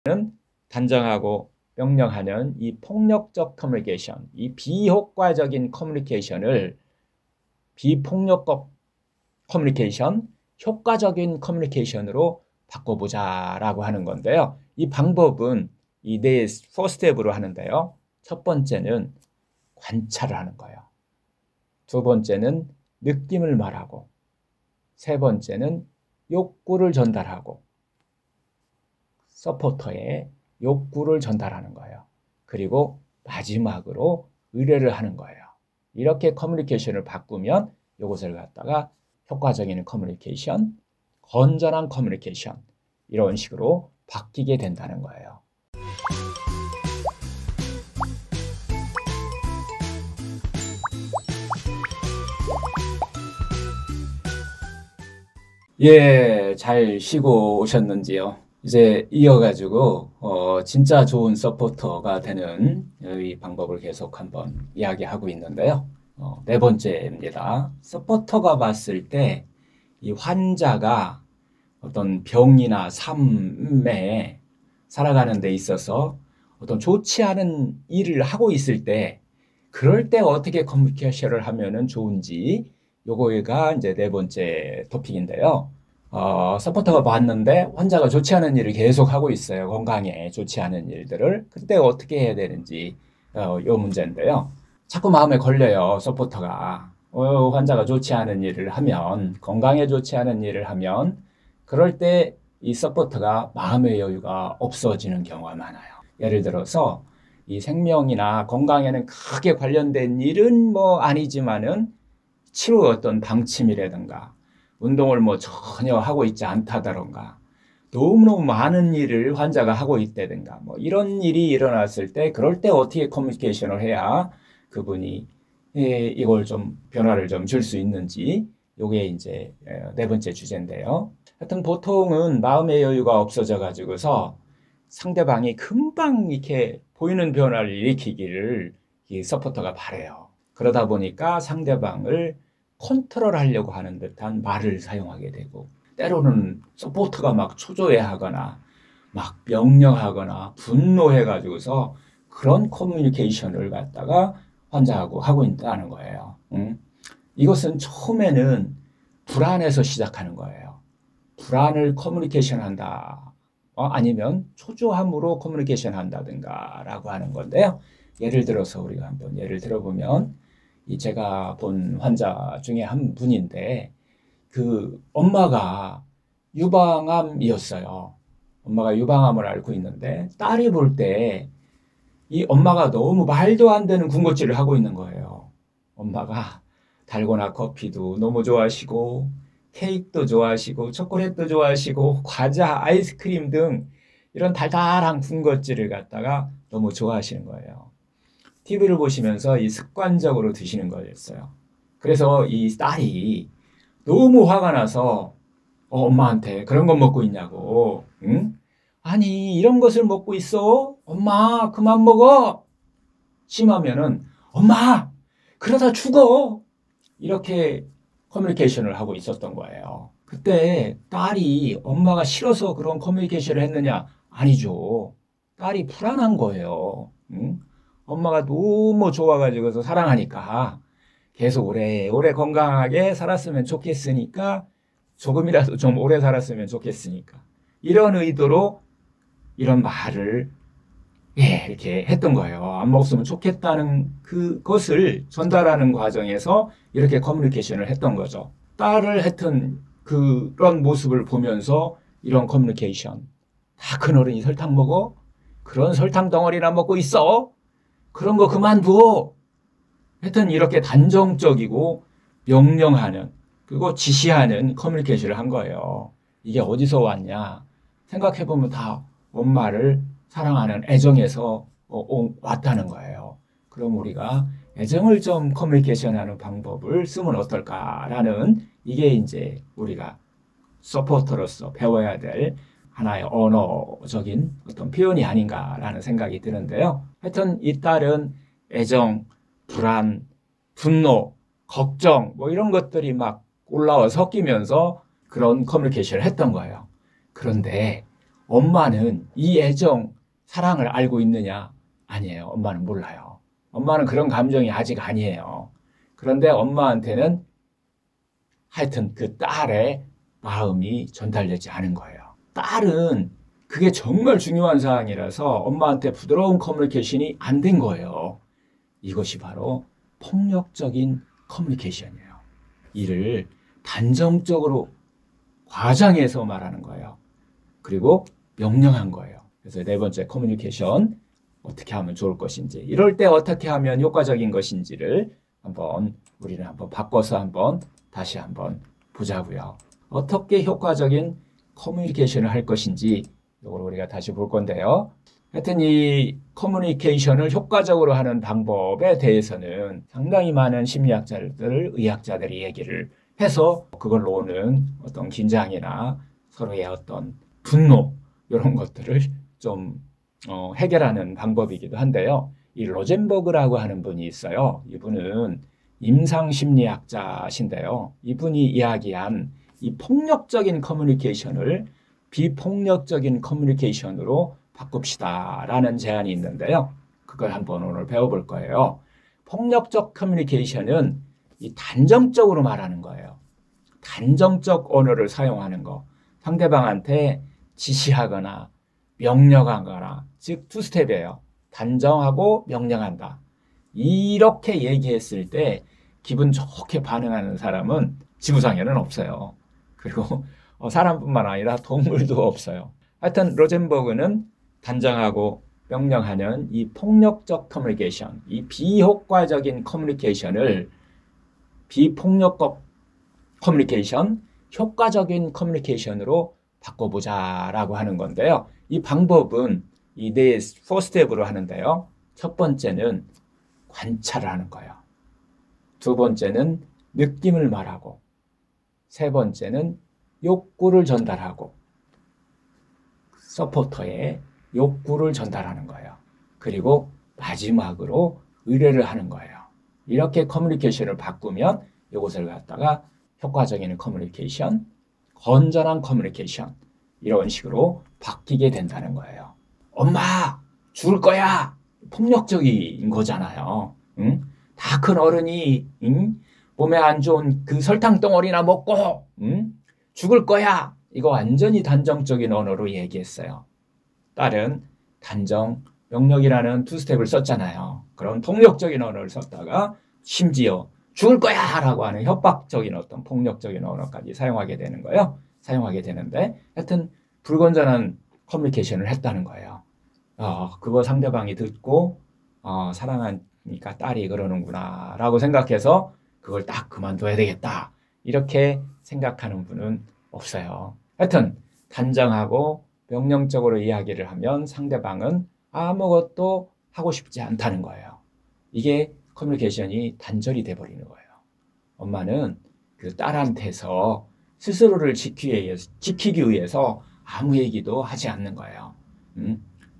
는 단정하고 명령하는 이 폭력적 커뮤니케이션, 이 비효과적인 커뮤니케이션을 비폭력적 커뮤니케이션, 효과적인 커뮤니케이션으로 바꿔보자라고 하는 건데요. 이 방법은 이 네 포스텝으로 하는데요. 첫 번째는 관찰을 하는 거예요. 두 번째는 느낌을 말하고, 세 번째는 욕구를 전달하고, 서포터의 욕구를 전달하는 거예요. 그리고 마지막으로 의뢰를 하는 거예요. 이렇게 커뮤니케이션을 바꾸면 이것을 갖다가 효과적인 커뮤니케이션, 건전한 커뮤니케이션 이런 식으로 바뀌게 된다는 거예요. 예, 잘 쉬고 오셨는지요? 이제 이어가지고 진짜 좋은 서포터가 되는 이 방법을 계속 한번 이야기하고 있는데요. 네 번째입니다. 서포터가 봤을 때 이 환자가 어떤 병이나 삶에 살아가는 데 있어서 어떤 좋지 않은 일을 하고 있을 때 그럴 때 어떻게 커뮤니케이션을 하면은 좋은지 요거가 이제 네 번째 토픽인데요. 서포터가 봤는데 환자가 좋지 않은 일을 계속 하고 있어요. 건강에 좋지 않은 일들을. 그때 어떻게 해야 되는지 요 문제인데요. 자꾸 마음에 걸려요. 서포터가. 환자가 좋지 않은 일을 하면, 건강에 좋지 않은 일을 하면 그럴 때 이 서포터가 마음의 여유가 없어지는 경우가 많아요. 예를 들어서 이 생명이나 건강에는 크게 관련된 일은 뭐 아니지만은 치료 어떤 방침이라든가 운동을 뭐 전혀 하고 있지 않다던가 너무너무 많은 일을 환자가 하고 있다든가 뭐 이런 일이 일어났을 때 그럴 때 어떻게 커뮤니케이션을 해야 그분이 이걸 좀 변화를 좀 줄 수 있는지 요게 이제 네 번째 주제인데요. 하여튼 보통은 마음의 여유가 없어져 가지고서 상대방이 금방 이렇게 보이는 변화를 일으키기를 이 서포터가 바래요. 그러다 보니까 상대방을 컨트롤하려고 하는 듯한 말을 사용하게 되고 때로는 서포터가 막 초조해하거나 막 명령하거나 분노해가지고서 그런 커뮤니케이션을 갖다가 환자하고 하고 있다는 거예요. 이것은 처음에는 불안에서 시작하는 거예요. 불안을 커뮤니케이션 한다. 아니면 초조함으로 커뮤니케이션 한다든가 라고 하는 건데요. 예를 들어서 우리가 한번 예를 들어보면 제가 본 환자 중에 한 분인데 그 엄마가 유방암이었어요. 엄마가 유방암을 앓고 있는데 딸이 볼 때 이 엄마가 너무 말도 안 되는 군것질을 하고 있는 거예요. 엄마가 달고나 커피도 너무 좋아하시고 케이크도 좋아하시고 초콜릿도 좋아하시고 과자, 아이스크림 등 이런 달달한 군것질을 갖다가 너무 좋아하시는 거예요. TV를 보시면서 이 습관적으로 드시는 거였어요. 그래서 이 딸이 너무 화가 나서 엄마한테 그런 거 먹고 있냐고. 응? 아니 이런 것을 먹고 있어? 엄마 그만 먹어. 심하면은 엄마 그러다 죽어. 이렇게 커뮤니케이션을 하고 있었던 거예요. 그때 딸이 엄마가 싫어서 그런 커뮤니케이션을 했느냐? 아니죠. 딸이 불안한 거예요. 응? 엄마가 너무 좋아가지고서 사랑하니까 계속 오래 건강하게 살았으면 좋겠으니까 조금이라도 좀 오래 살았으면 좋겠으니까 이런 의도로 이런 말을 이렇게 했던 거예요. 안 먹었으면 좋겠다는 그것을 전달하는 과정에서 이렇게 커뮤니케이션을 했던 거죠. 딸을 했던 그런 모습을 보면서 이런 커뮤니케이션. 다 큰 어른이 설탕 먹어? 그런 설탕 덩어리나 먹고 있어? 그런 거 그만둬. 하여튼 이렇게 단정적이고 명령하는 그리고 지시하는 커뮤니케이션을 한 거예요. 이게 어디서 왔냐? 생각해보면 다 엄마를 사랑하는 애정에서 왔다는 거예요. 그럼 우리가 애정을 좀 커뮤니케이션하는 방법을 쓰면 어떨까라는 이게 이제 우리가 서포터로서 배워야 될 하나의 언어적인 어떤 표현이 아닌가라는 생각이 드는데요. 하여튼 이 딸은 애정, 불안, 분노, 걱정 뭐 이런 것들이 막 올라와 섞이면서 그런 커뮤니케이션을 했던 거예요. 그런데 엄마는 이 애정, 사랑을 알고 있느냐? 아니에요. 엄마는 몰라요. 엄마는 그런 감정이 아직 아니에요. 그런데 엄마한테는 하여튼 그 딸의 마음이 전달되지 않은 거예요. 딸은 그게 정말 중요한 사항이라서 엄마한테 부드러운 커뮤니케이션이 안 된 거예요. 이것이 바로 폭력적인 커뮤니케이션이에요. 이를 단정적으로 과장해서 말하는 거예요. 그리고 명령한 거예요. 그래서 네 번째 커뮤니케이션 어떻게 하면 좋을 것인지, 이럴 때 어떻게 하면 효과적인 것인지를 우리는 바꿔서 다시 보자고요. 어떻게 효과적인 커뮤니케이션을 할 것인지 이걸 우리가 다시 볼 건데요. 하여튼 이 커뮤니케이션을 효과적으로 하는 방법에 대해서는 상당히 많은 심리학자들, 의학자들이 얘기를 해서 그걸로 오는 어떤 긴장이나 서로의 어떤 분노 이런 것들을 좀 해결하는 방법이기도 한데요. 이 로젠버그라고 하는 분이 있어요. 이분은 임상심리학자신데요. 이분이 이야기한 이 폭력적인 커뮤니케이션을 비폭력적인 커뮤니케이션으로 바꿉시다라는 제안이 있는데요. 그걸 오늘 배워볼 거예요. 폭력적 커뮤니케이션은 이 단정적으로 말하는 거예요. 단정적 언어를 사용하는 거. 상대방한테 지시하거나 명령하거나, 즉 투스텝이에요. 단정하고 명령한다. 이렇게 얘기했을 때 기분 좋게 반응하는 사람은 지구상에는 없어요. 그리고 사람뿐만 아니라 동물도 없어요. 하여튼 로젠버그는 단정하고 명령하는 이 폭력적 커뮤니케이션, 이 비효과적인 커뮤니케이션을 비폭력적 커뮤니케이션, 효과적인 커뮤니케이션으로 바꿔보자라고 하는 건데요. 이 방법은 이 네 4스텝으로 하는데요. 첫 번째는 관찰을 하는 거예요. 두 번째는 느낌을 말하고, 세 번째는 욕구를 전달하고, 서포터의 욕구를 전달하는 거예요. 그리고 마지막으로 의뢰를 하는 거예요. 이렇게 커뮤니케이션을 바꾸면 이것을 갖다가 효과적인 커뮤니케이션, 건전한 커뮤니케이션, 이런 식으로 바뀌게 된다는 거예요. 엄마, 죽을 거야! 폭력적인 거잖아요. 응? 다 큰 어른이 몸에 안 좋은 그 설탕 덩어리나 먹고 죽을 거야! 이거 완전히 단정적인 언어로 얘기했어요. 딸은 단정, 명령이라는 두 스텝을 썼잖아요. 그런 폭력적인 언어를 썼다가 심지어 죽을 거야! 라고 하는 협박적인 어떤 폭력적인 언어까지 사용하게 되는 거예요. 사용하게 되는데 하여튼 불건전한 커뮤니케이션을 했다는 거예요. 그거 상대방이 듣고 사랑하니까 딸이 그러는구나 라고 생각해서 그걸 딱 그만둬야 되겠다 이렇게 생각하는 분은 없어요. 하여튼 단정하고 명령적으로 이야기를 하면 상대방은 아무것도 하고 싶지 않다는 거예요. 이게 커뮤니케이션이 단절이 돼버리는 거예요. 엄마는 그 딸한테서 스스로를 지키기 위해서 아무 얘기도 하지 않는 거예요.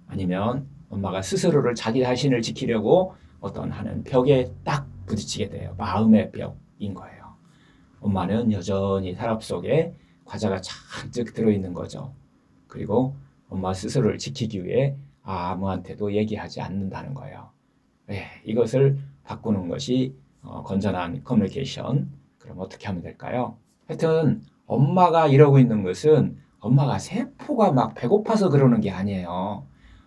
아니면 엄마가 스스로를 자기 자신을 지키려고 어떤 하는 벽에 딱 부딪히게 돼요. 마음의 벽인 거예요. 엄마는 여전히 서랍 속에 과자가 잔뜩 들어있는 거죠. 그리고 엄마 스스로를 지키기 위해 아무한테도 얘기하지 않는다는 거예요. 이것을 바꾸는 것이 건전한 커뮤니케이션. 그럼 어떻게 하면 될까요? 하여튼 엄마가 이러고 있는 것은 엄마가 세포가 막 배고파서 그러는 게 아니에요.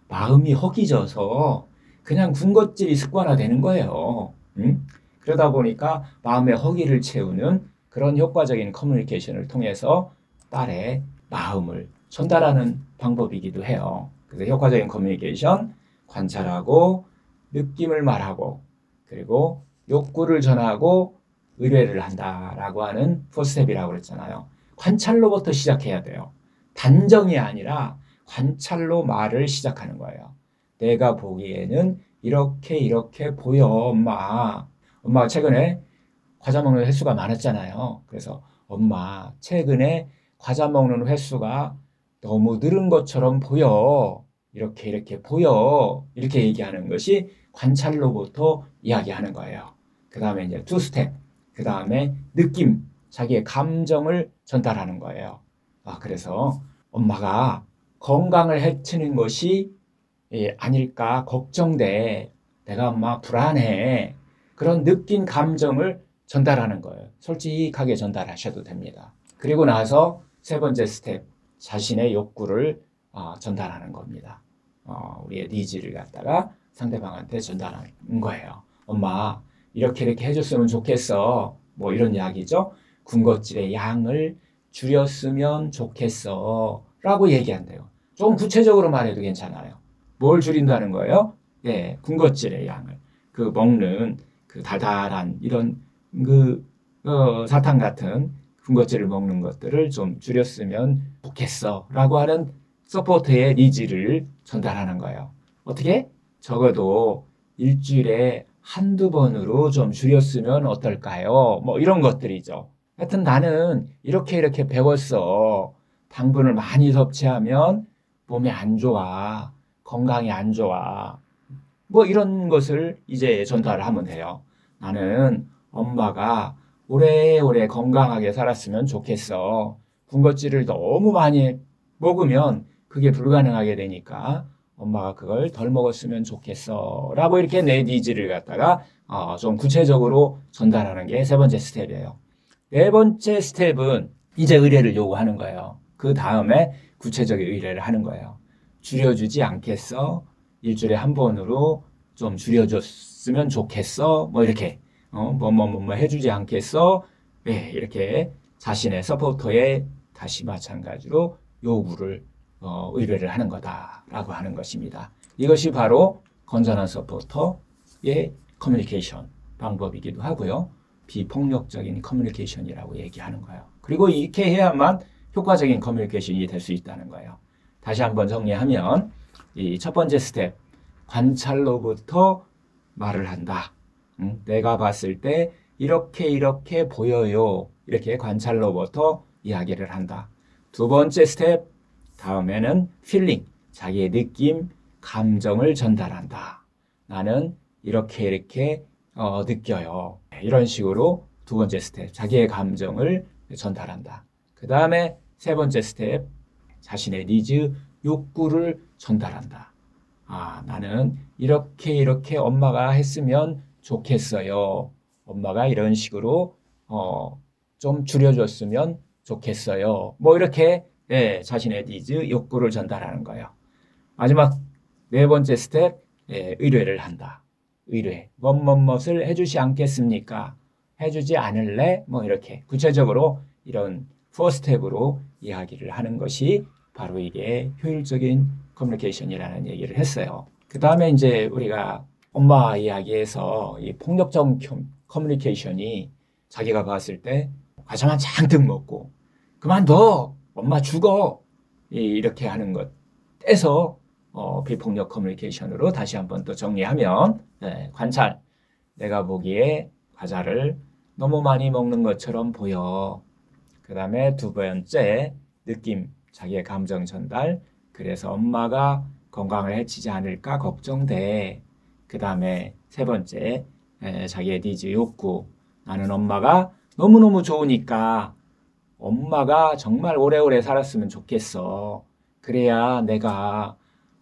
마음이 허기져서 그냥 군것질이 습관화되는 거예요. 그러다 보니까 마음의 허기를 채우는 그런 효과적인 커뮤니케이션을 통해서 딸의 마음을 전달하는 방법이기도 해요. 그래서 효과적인 커뮤니케이션, 관찰하고 느낌을 말하고 그리고 욕구를 전하고 의뢰를 한다라고 하는 4스텝이라고 그랬잖아요. 관찰로부터 시작해야 돼요. 단정이 아니라 관찰로 말을 시작하는 거예요. 내가 보기에는 이렇게 보여, 엄마. 엄마가 최근에 과자 먹는 횟수가 많았잖아요. 그래서 엄마, 최근에 과자 먹는 횟수가 너무 늘은 것처럼 보여. 이렇게 보여. 이렇게 얘기하는 것이 관찰로부터 이야기하는 거예요. 그 다음에 이제 2스텝. 그 다음에 느낌. 자기의 감정을 전달하는 거예요. 그래서 엄마가 건강을 해치는 것이 아닐까 걱정돼. 내가 막 불안해. 그런 느낀 감정을 전달하는 거예요. 솔직하게 전달하셔도 됩니다. 그리고 나서 세 번째 스텝, 자신의 욕구를 전달하는 겁니다. 우리의 니즈를 갖다가 상대방한테 전달하는 거예요. 엄마, 이렇게 이렇게 해줬으면 좋겠어. 뭐 이런 이야기죠. 군것질의 양을 줄였으면 좋겠어. 라고 얘기한대요. 좀 구체적으로 말해도 괜찮아요. 뭘 줄인다는 거예요? 예, 군것질의 양을. 그 먹는 그 달달한 이런 사탕 같은 군것질을 먹는 것들을 좀 줄였으면 좋겠어. 라고 하는 서포트의 니즈를 전달하는 거예요. 어떻게? 적어도 일주일에 한두 번으로 좀 줄였으면 어떨까요? 뭐 이런 것들이죠. 하여튼 나는 이렇게 배웠어. 당분을 많이 섭취하면 몸에 안 좋아. 건강에 안 좋아. 뭐 이런 것을 이제 전달을 하면 돼요. 나는 엄마가 오래오래 건강하게 살았으면 좋겠어. 군것질을 너무 많이 먹으면 그게 불가능하게 되니까 엄마가 그걸 덜 먹었으면 좋겠어. 라고 이렇게 내 니즈를 갖다가 좀 구체적으로 전달하는 게 세 번째 스텝이에요. 네 번째 스텝은 이제 의뢰를 요구하는 거예요. 그 다음에 구체적인 의뢰를 하는 거예요. 줄여주지 않겠어? 일주일에 한 번으로 좀 줄여줬으면 좋겠어? 뭐 이렇게 뭐 해주지 않겠어? 네, 이렇게 자신의 서포터에 다시 마찬가지로 요구를 의뢰를 하는 거다라고 하는 것입니다. 이것이 바로 건전한 서포터의 커뮤니케이션 방법이기도 하고요. 비폭력적인 커뮤니케이션이라고 얘기하는 거예요. 그리고 이렇게 해야만 효과적인 커뮤니케이션이 될 수 있다는 거예요. 다시 한번 정리하면 이 첫 번째 스텝, 관찰로부터 말을 한다. 내가 봤을 때 이렇게 보여요. 이렇게 관찰로부터 이야기를 한다. 두 번째 스텝, 다음에는 필링, 자기의 느낌, 감정을 전달한다. 나는 이렇게 느껴요. 이런 식으로 두 번째 스텝, 자기의 감정을 전달한다. 그 다음에 세 번째 스텝, 자신의 니즈, 욕구를 전달한다. 나는 이렇게 엄마가 했으면 좋겠어요. 엄마가 이런 식으로 좀 줄여줬으면 좋겠어요. 뭐 이렇게 자신의 니즈, 욕구를 전달하는 거예요. 마지막 네 번째 스텝, 의뢰를 한다. 의뢰. 무엇을 해주지 않겠습니까? 해주지 않을래? 뭐 이렇게 구체적으로 이런 4스텝으로 이야기를 하는 것이 바로 이게 효율적인 커뮤니케이션이라는 얘기를 했어요. 그 다음에 이제 우리가 엄마 이야기에서 이 폭력적 커뮤니케이션이 자기가 봤을 때 과자만 잔뜩 먹고 그만둬! 엄마 죽어! 이렇게 하는 것 떼서 비폭력 커뮤니케이션으로 다시 한번 또 정리하면 관찰. 내가 보기에 과자를 너무 많이 먹는 것처럼 보여. 그 다음에 두 번째 느낌, 자기의 감정 전달. 그래서 엄마가 건강을 해치지 않을까 걱정돼. 그 다음에 세 번째 자기의 니즈, 욕구. 나는 엄마가 너무너무 좋으니까 엄마가 정말 오래오래 살았으면 좋겠어. 그래야 내가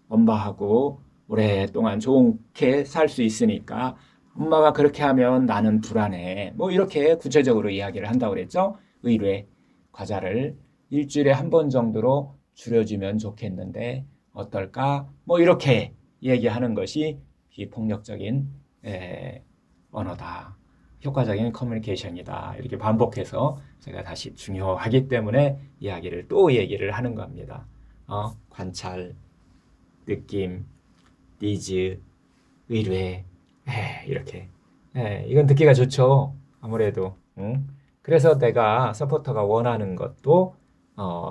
엄마하고 오랫동안 좋게 살 수 있으니까 엄마가 그렇게 하면 나는 불안해. 뭐 이렇게 구체적으로 이야기를 한다고 그랬죠. 의뢰, 과자를 일주일에 한 번 정도로 줄여주면 좋겠는데 어떨까? 뭐 이렇게 얘기하는 것이 비폭력적인 언어다. 효과적인 커뮤니케이션이다. 이렇게 반복해서 제가 다시 중요하기 때문에 이야기를 또 얘기를 하는 겁니다. 관찰, 느낌, 니즈, 의뢰, 이렇게. 이건 듣기가 좋죠. 아무래도. 그래서 내가 서포터가 원하는 것도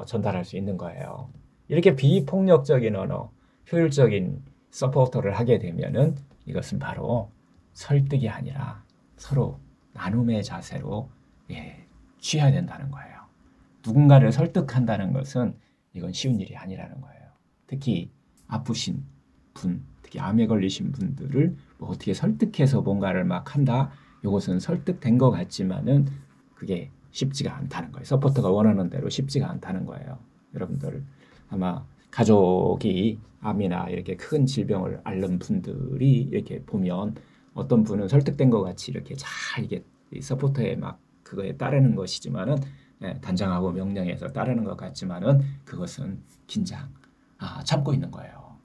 전달할 수 있는 거예요. 이렇게 비폭력적인 언어, 효율적인 서포터를 하게 되면은 이것은 바로 설득이 아니라 서로 나눔의 자세로 취해야 된다는 거예요. 누군가를 설득한다는 것은 이건 쉬운 일이 아니라는 거예요. 특히 아프신 분, 특히 암에 걸리신 분들을 뭐 어떻게 설득해서 뭔가를 막 한다. 이것은 설득된 것 같지만은 그게 쉽지가 않다는 거예요. 서포터가 원하는 대로 쉽지가 않다는 거예요. 여러분들 아마 가족이 암이나 이렇게 큰 질병을 앓는 분들이 이렇게 보면 어떤 분은 설득된 것 같이 이렇게 잘 이게 서포터에 막 그거에 따르는 것이지만은 단장하고 명령해서 따르는 것 같지만은 그것은 긴장, 참고 있는 거예요.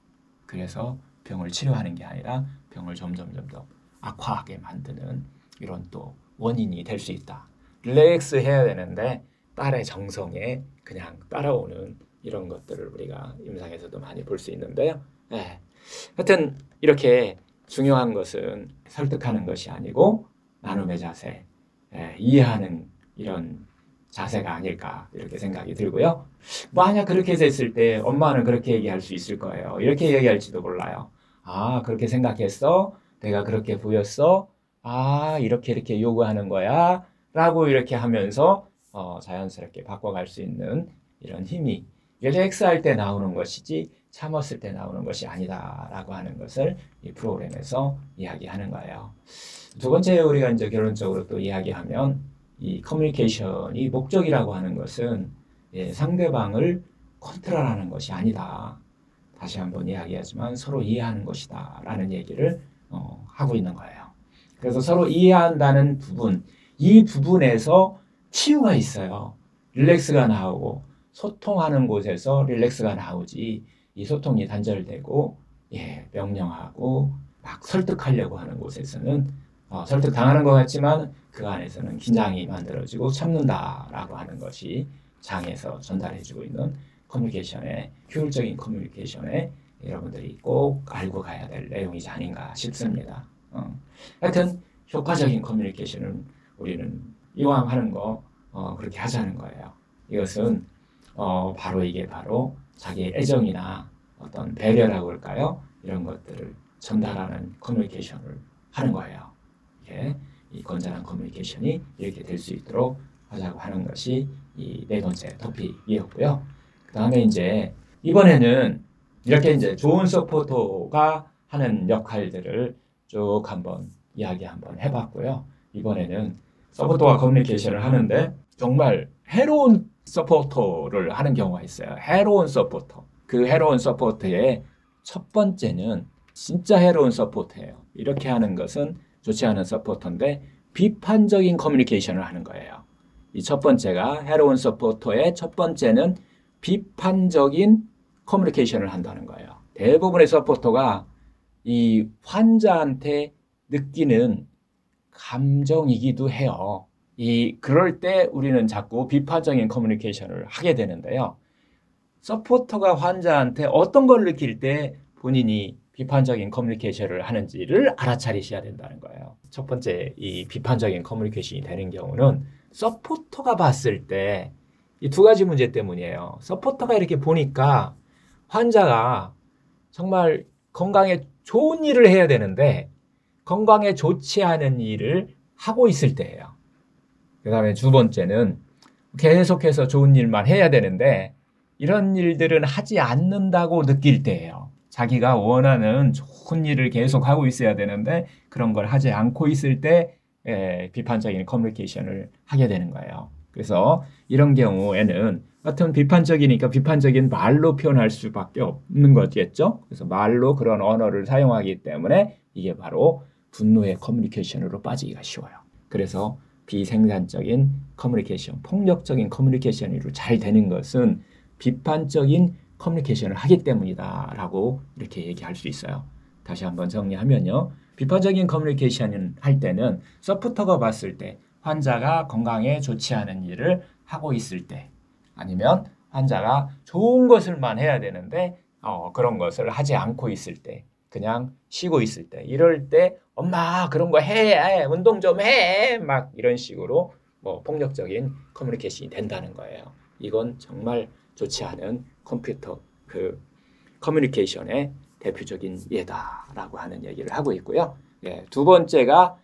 그래서 병을 치료하는 게 아니라 병을 점점 더 악화하게 만드는 이런 또 원인이 될 수 있다. 릴렉스 해야 되는데 딸의 정성에 그냥 따라오는 이런 것들을 우리가 임상에서도 많이 볼 수 있는데요. 하여튼 이렇게 중요한 것은 설득하는 것이 아니고 나눔의 자세, 이해하는 이런 자세가 아닐까 이렇게 생각이 들고요. 만약 그렇게 됐을 때 엄마는 그렇게 얘기할 수 있을 거예요. 이렇게 얘기할지도 몰라요. 그렇게 생각했어? 내가 그렇게 보였어? 이렇게 요구하는 거야? 라고 이렇게 하면서 자연스럽게 바꿔갈 수 있는 이런 힘이 릴렉스할 때 나오는 것이지 참았을 때 나오는 것이 아니다라고 하는 것을 이 프로그램에서 이야기하는 거예요. 두 번째 우리가 이제 결론적으로 또 이야기하면 이 커뮤니케이션이 목적이라고 하는 것은 상대방을 컨트롤하는 것이 아니다. 다시 한번 이야기하지만 서로 이해하는 것이다 라는 얘기를 하고 있는 거예요. 그래서 서로 이해한다는 부분, 이 부분에서 치유가 있어요. 릴렉스가 나오고 소통하는 곳에서 릴렉스가 나오지 이 소통이 단절되고 명령하고 막 설득하려고 하는 곳에서는 설득당하는 것 같지만 그 안에서는 긴장이 만들어지고 참는다라고 하는 것이 장에서 전달해주고 있는 커뮤니케이션의 효율적인 커뮤니케이션에 여러분들이 꼭 알고 가야 될 내용이지 아닌가 싶습니다. 하여튼 효과적인 커뮤니케이션은 우리는 이왕 하는 거 그렇게 하자는 거예요. 이것은 바로 이게 바로 자기의 애정이나 어떤 배려라고 할까요? 이런 것들을 전달하는 커뮤니케이션을 하는 거예요. 이 건전한 커뮤니케이션이 이렇게 될 수 있도록 하자고 하는 것이 이 네 번째 토픽이었고요. 그 다음에 이제 이번에는 이렇게 이제 좋은 서포터가 하는 역할들을 쭉 한번 이야기 한번 해봤고요. 이번에는 서포터와 커뮤니케이션을 하는데 정말 해로운 서포터를 하는 경우가 있어요. 해로운 서포터. 그 해로운 서포터의 첫 번째는 진짜 해로운 서포터예요. 이렇게 하는 것은 좋지 않은 서포터인데 비판적인 커뮤니케이션을 하는 거예요. 이 첫 번째가 해로운 서포터의 첫 번째는 비판적인 커뮤니케이션을 한다는 거예요. 대부분의 서포터가 이 환자한테 느끼는 감정이기도 해요. 그럴 때 우리는 자꾸 비판적인 커뮤니케이션을 하게 되는데요. 서포터가 환자한테 어떤 걸 느낄 때 본인이 비판적인 커뮤니케이션을 하는지를 알아차리셔야 된다는 거예요. 첫 번째 이 비판적인 커뮤니케이션이 되는 경우는 서포터가 봤을 때 이 두 가지 문제 때문이에요. 서포터가 이렇게 보니까 환자가 정말 건강에 좋은 일을 해야 되는데 건강에 좋지 않은 일을 하고 있을 때예요. 그 다음에 두 번째는 계속해서 좋은 일만 해야 되는데 이런 일들은 하지 않는다고 느낄 때예요. 자기가 원하는 좋은 일을 계속 하고 있어야 되는데 그런 걸 하지 않고 있을 때 비판적인 커뮤니케이션을 하게 되는 거예요. 그래서 이런 경우에는 같은 비판적이니까 비판적인 말로 표현할 수밖에 없는 거겠죠. 그래서 말로 그런 언어를 사용하기 때문에 이게 바로 분노의 커뮤니케이션으로 빠지기가 쉬워요. 그래서 비생산적인 커뮤니케이션, 폭력적인 커뮤니케이션으로 잘 되는 것은 비판적인 커뮤니케이션을 하기 때문이다라고 이렇게 얘기할 수 있어요. 다시 한번 정리하면요. 비판적인 커뮤니케이션을 할 때는 서포터가 봤을 때 환자가 건강에 좋지 않은 일을 하고 있을 때 아니면 환자가 좋은 것을만 해야 되는데 그런 것을 하지 않고 있을 때 그냥 쉬고 있을 때 이럴 때 엄마 그런 거 해 운동 좀 해 막 이런 식으로 폭력적인 커뮤니케이션이 된다는 거예요. 이건 정말 좋지 않은 커뮤니케이션의 대표적인 예다라고 하는 얘기를 하고 있고요. 두 번째가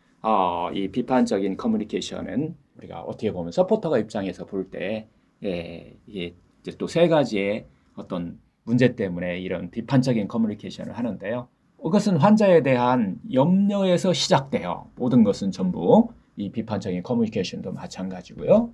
이 비판적인 커뮤니케이션은 우리가 어떻게 보면 서포터가 입장에서 볼 때 이게 또 세 가지의 어떤 문제 때문에 이런 비판적인 커뮤니케이션을 하는데요. 이것은 환자에 대한 염려에서 시작돼요. 모든 것은 전부 이 비판적인 커뮤니케이션도 마찬가지고요.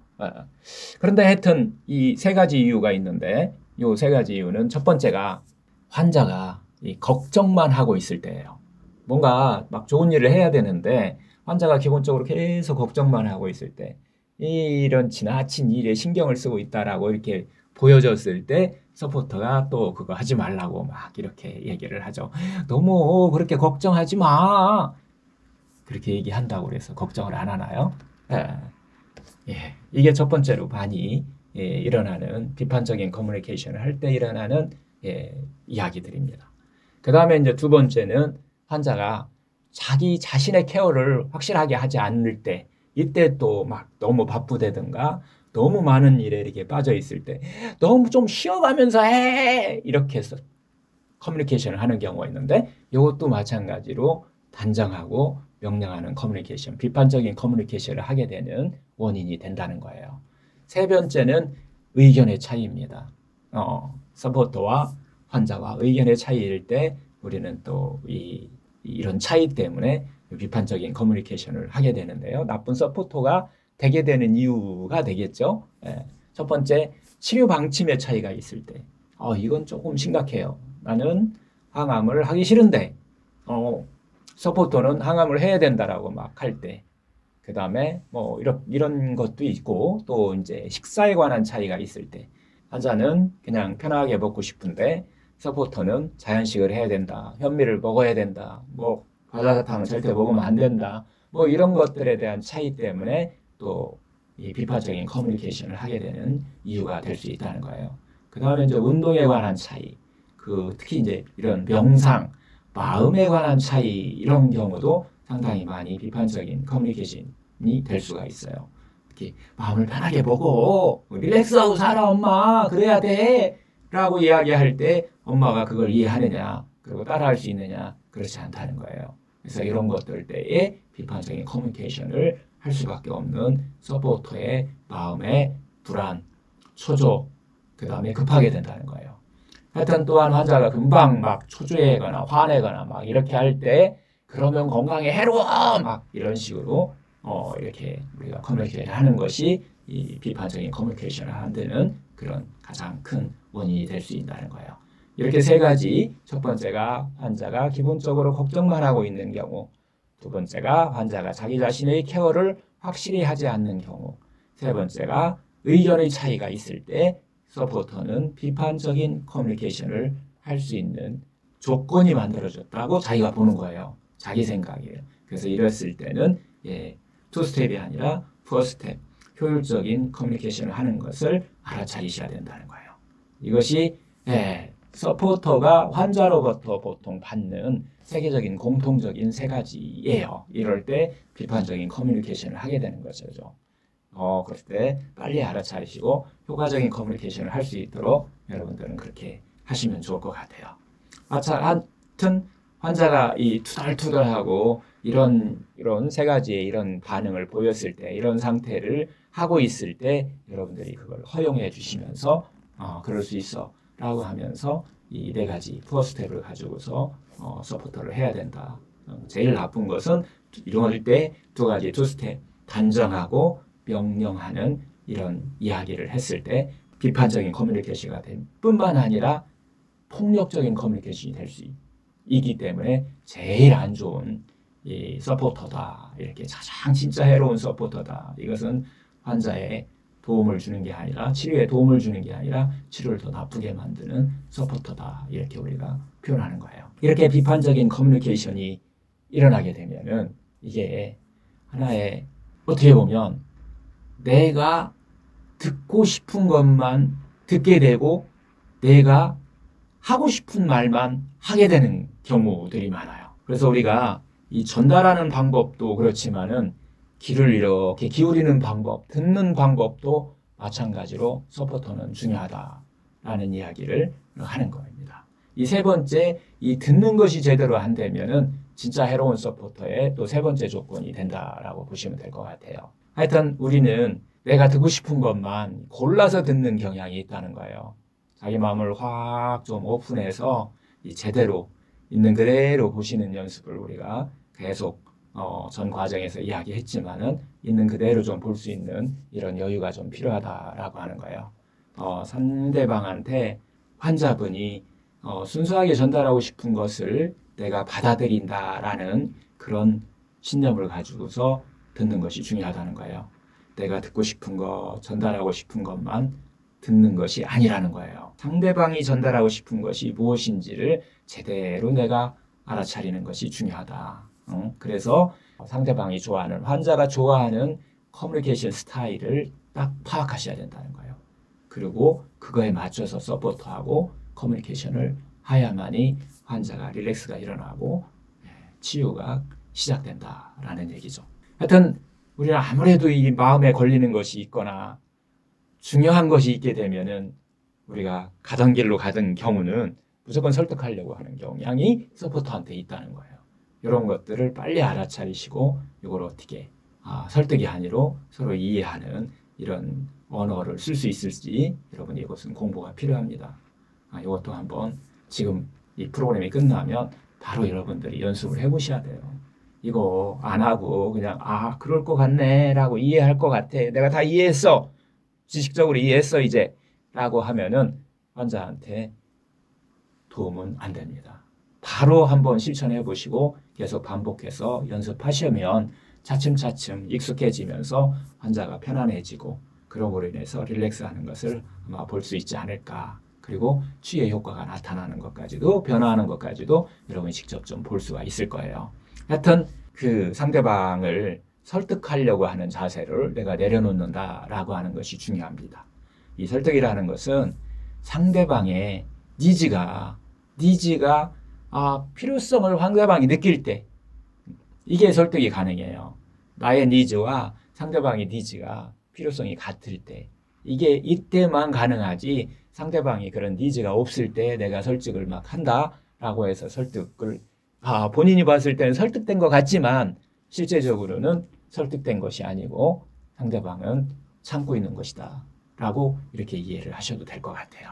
그런데 하여튼 이 세 가지 이유가 있는데 요 세 가지 이유는 첫 번째가 환자가 이 걱정만 하고 있을 때예요. 뭔가 막 좋은 일을 해야 되는데 환자가 기본적으로 계속 걱정만 하고 있을 때 이런 지나친 일에 신경을 쓰고 있다라고 이렇게 보여졌을 때 서포터가 또 그거 하지 말라고 막 이렇게 얘기를 하죠. 너무 그렇게 걱정하지 마. 그렇게 얘기한다고 그래서 걱정을 안 하나요? 예, 이게 첫 번째로 많이 일어나는 비판적인 커뮤니케이션을 할 때 일어나는 이야기들입니다. 그 다음에 이제 두 번째는 환자가 자기 자신의 케어를 확실하게 하지 않을 때, 이때 또 막 너무 바쁘다든가 너무 많은 일에 이렇게 빠져 있을 때 너무 좀 쉬어가면서 해! 이렇게 해서 커뮤니케이션을 하는 경우가 있는데 이것도 마찬가지로 단정하고 명령하는 커뮤니케이션, 비판적인 커뮤니케이션을 하게 되는 원인이 된다는 거예요. 세 번째는 의견의 차이입니다. 서포터와 환자와 의견의 차이일 때 우리는 또 이런 차이 때문에 비판적인 커뮤니케이션을 하게 되는데요. 나쁜 서포터가 되게 되는 이유가 되겠죠. 첫 번째, 치료 방침의 차이가 있을 때 이건 조금 심각해요. 나는 항암을 하기 싫은데 서포터는 항암을 해야 된다라고 막 할 때, 그 다음에 뭐 이런 것도 있고 또 이제 식사에 관한 차이가 있을 때 환자는 그냥 편하게 먹고 싶은데 서포터는 자연식을 해야 된다, 현미를 먹어야 된다, 뭐 과자사탕은 절대 먹으면 안 된다, 뭐 이런 것들에 대한 차이 때문에 또 이 비판적인 커뮤니케이션을 하게 되는 이유가 될 수 있다는 거예요. 그 다음에 이제 운동에 관한 차이, 특히 이제 이런 명상, 마음에 관한 차이 이런 경우도 상당히 많이 비판적인 커뮤니케이션이 될 수가 있어요. 특히 마음을 편하게 먹어, 릴렉스하고 살아 엄마, 그래야 돼 라고 이야기할 때 엄마가 그걸 이해하느냐, 그리고 따라할 수 있느냐, 그렇지 않다는 거예요. 그래서 이런 것들 때에 비판적인 커뮤니케이션을 할 수밖에 없는 서포터의 마음의 불안, 초조, 그 다음에 급하게 된다는 거예요. 하여튼 또한 환자가 금방 막 초조해거나 화내거나 막 이렇게 할 때 그러면 건강에 해로워 막 이런 식으로 이렇게 우리가 커뮤니케이션 하는 것이 이 비판적인 커뮤니케이션을 하는 데는 그런 가장 큰 원인이 될 수 있다는 거예요. 이렇게 세 가지, 첫 번째가 환자가 기본적으로 걱정만 하고 있는 경우, 두 번째가 환자가 자기 자신의 케어를 확실히 하지 않는 경우, 세 번째가 의견의 차이가 있을 때 서포터는 비판적인 커뮤니케이션을 할 수 있는 조건이 만들어졌다고 자기가 보는 거예요. 자기 생각이에요. 그래서 이랬을 때는 투 스텝이 아니라 포 스텝, 효율적인 커뮤니케이션을 하는 것을 알아차리셔야 된다는 거예요. 이것이 서포터가 환자로부터 보통 받는 세계적인 공통적인 세 가지예요. 이럴 때 비판적인 커뮤니케이션을 하게 되는 것이죠. 그럴 때 빨리 알아차리시고 효과적인 커뮤니케이션을 할 수 있도록 여러분들은 그렇게 하시면 좋을 것 같아요. 하여튼 환자가 이 투덜투덜하고 이런 세 가지의 이런 반응을 보였을 때, 이런 상태를 하고 있을 때 여러분들이 그걸 허용해 주시면서 그럴 수 있어 라고 하면서 이 네 가지 푸어 스텝을 가지고서 서포터를 해야 된다. 제일 나쁜 것은 이럴 때 두 가지 투 스텝, 단정하고 명령하는 이런 이야기를 했을 때 비판적인 커뮤니케이션이 될 뿐만 아니라 폭력적인 커뮤니케이션이 될 수 있기 때문에 제일 안 좋은 이 서포터다. 이렇게 가장 진짜 해로운 서포터다. 이것은 환자의 도움을 주는 게 아니라, 치료에 도움을 주는 게 아니라 치료를 더 나쁘게 만드는 서포터다. 이렇게 우리가 표현하는 거예요. 이렇게 비판적인 커뮤니케이션이 일어나게 되면은 이게 하나의, 어떻게 보면 내가 듣고 싶은 것만 듣게 되고 내가 하고 싶은 말만 하게 되는 경우들이 많아요. 그래서 우리가 이 전달하는 방법도 그렇지만은 귀를 이렇게 기울이는 방법, 듣는 방법도 마찬가지로 서포터는 중요하다라는 이야기를 하는 겁니다. 이 세 번째, 이 듣는 것이 제대로 안 되면은 진짜 해로운 서포터의 또 세 번째 조건이 된다라고 보시면 될 것 같아요. 하여튼 우리는 내가 듣고 싶은 것만 골라서 듣는 경향이 있다는 거예요. 자기 마음을 확 좀 오픈해서 제대로 있는 그대로 보시는 연습을 우리가 계속 전 과정에서 이야기했지만은 있는 그대로 좀 볼 수 있는 이런 여유가 좀 필요하다라고 하는 거예요. 상대방한테 환자분이 순수하게 전달하고 싶은 것을 내가 받아들인다라는 그런 신념을 가지고서 듣는 것이 중요하다는 거예요. 내가 듣고 싶은 것, 전달하고 싶은 것만 듣는 것이 아니라는 거예요. 상대방이 전달하고 싶은 것이 무엇인지를 제대로 내가 알아차리는 것이 중요하다. 그래서 상대방이 좋아하는, 환자가 좋아하는 커뮤니케이션 스타일을 딱 파악하셔야 된다는 거예요. 그리고 그거에 맞춰서 서포트하고 커뮤니케이션을 해야만이 환자가 릴렉스가 일어나고 치유가 시작된다라는 얘기죠. 하여튼 우리는 아무래도 이 마음에 걸리는 것이 있거나 중요한 것이 있게 되면은 우리가 가던 길로 가던 경우는 무조건 설득하려고 하는 경향이 서포터한테 있다는 거예요. 이런 것들을 빨리 알아차리시고 이걸 어떻게 설득이 아니로 서로 이해하는 이런 언어를 쓸 수 있을지 여러분이 이것은 공부가 필요합니다. 이것도 한번 지금 이 프로그램이 끝나면 바로 여러분들이 연습을 해보셔야 돼요. 이거 안 하고 그냥 그럴 것 같네 라고 이해할 것 같아. 내가 다 이해했어. 지식적으로 이해했어 이제 라고 하면은 환자한테 도움은 안 됩니다. 바로 한번 실천해 보시고 계속 반복해서 연습하시면 차츰차츰 익숙해지면서 환자가 편안해지고 그럼으로 인해서 릴렉스하는 것을 아마 볼 수 있지 않을까. 그리고 치유의 효과가 나타나는 것까지도 변화하는 것까지도 여러분이 직접 좀 볼 수가 있을 거예요. 하여튼 그 상대방을 설득하려고 하는 자세를 내가 내려놓는다라고 하는 것이 중요합니다. 이 설득이라는 것은 상대방의 니즈가 필요성을 상대방이 느낄 때 이게 설득이 가능해요. 나의 니즈와 상대방의 니즈가 필요성이 같을 때 이게 이때만 가능하지 상대방이 그런 니즈가 없을 때 내가 설득을 막 한다라고 해서 설득을 본인이 봤을 때는 설득된 것 같지만 실제적으로는 설득된 것이 아니고 상대방은 참고 있는 것이다 라고 이렇게 이해를 하셔도 될 것 같아요.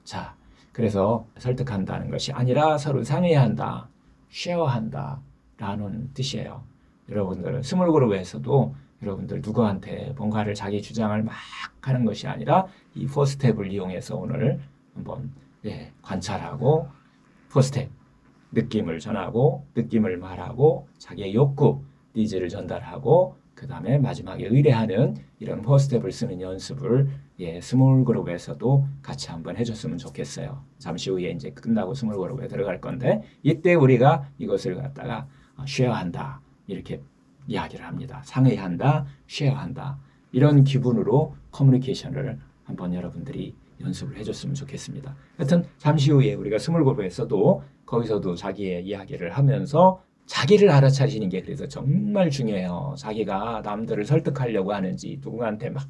자, 그래서 설득한다는 것이 아니라 서로 상의한다, 쉐어한다 라는 뜻이에요. 여러분들 스몰 그룹에서도 여러분들 누구한테 뭔가를 자기 주장을 막 하는 것이 아니라 이 4스텝을 이용해서 오늘 한번 관찰하고 4스텝 느낌을 전하고 느낌을 말하고 자기의 욕구, 니즈를 전달하고 그 다음에 마지막에 의뢰하는 이런 4스텝을 쓰는 연습을 스몰 그룹에서도 같이 한번 해줬으면 좋겠어요. 잠시 후에 이제 끝나고 스몰 그룹에 들어갈 건데 이때 우리가 이것을 갖다가 쉐어한다 이렇게 이야기를 합니다. 상의한다, 쉐어한다 이런 기분으로 커뮤니케이션을 한번 여러분들이 연습을 해줬으면 좋겠습니다. 하여튼 잠시 후에 우리가 스몰 그룹에서도 거기서도 자기의 이야기를 하면서 자기를 알아차리시는 게 그래서 정말 중요해요. 자기가 남들을 설득하려고 하는지 누군가한테 막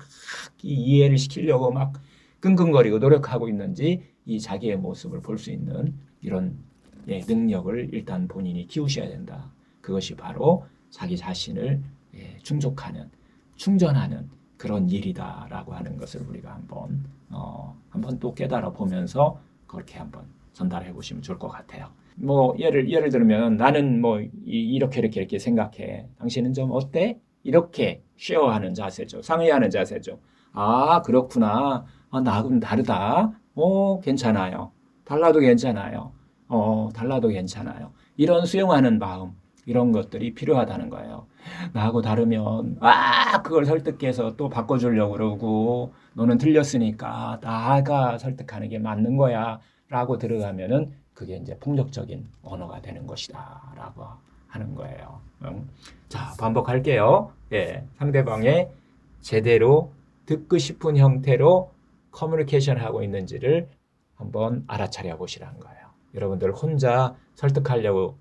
이해를 시키려고 막 끙끙거리고 노력하고 있는지 이 자기의 모습을 볼 수 있는 이런 능력을 일단 본인이 키우셔야 된다. 그것이 바로 자기 자신을 충전하는 그런 일이다라고 하는 것을 우리가 한번 또 깨달아 보면서 그렇게 한번 전달해 보시면 좋을 것 같아요. 뭐 예를 들면 나는 뭐 이렇게 생각해. 당신은 좀 어때? 이렇게 쉐어하는 자세죠. 상의하는 자세죠. 그렇구나. 나하고는 다르다. 괜찮아요. 달라도 괜찮아요. 달라도 괜찮아요. 이런 수용하는 마음, 이런 것들이 필요하다는 거예요. 나하고 다르면 그걸 설득해서 또 바꿔주려고 그러고 너는 틀렸으니까 나가 설득하는 게 맞는 거야 라고 들어가면은 그게 이제 폭력적인 언어가 되는 것이다 라고 하는 거예요. 자, 반복할게요. 상대방의 제대로 듣고 싶은 형태로 커뮤니케이션 하고 있는지를 한번 알아차려 보시라는 거예요. 여러분들 혼자 설득하려고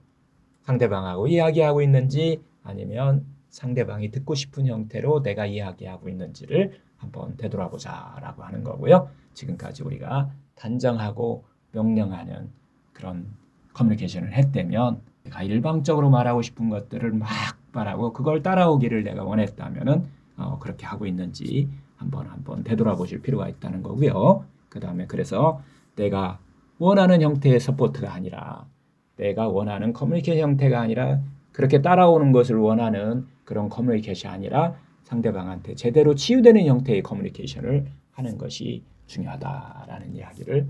상대방하고 이야기하고 있는지 아니면 상대방이 듣고 싶은 형태로 내가 이야기하고 있는지를 한번 되돌아보자 라고 하는 거고요. 지금까지 우리가 단정하고 명령하는 그런 커뮤니케이션을 했다면 내가 일방적으로 말하고 싶은 것들을 막 말하고 그걸 따라오기를 내가 원했다면은 그렇게 하고 있는지 한번 되돌아보실 필요가 있다는 거고요. 그 다음에 그래서 내가 원하는 형태의 서포트가 아니라 내가 원하는 커뮤니케이션 형태가 아니라 그렇게 따라오는 것을 원하는 그런 커뮤니케이션이 아니라 상대방한테 제대로 치유되는 형태의 커뮤니케이션을 하는 것이 중요하다라는 이야기를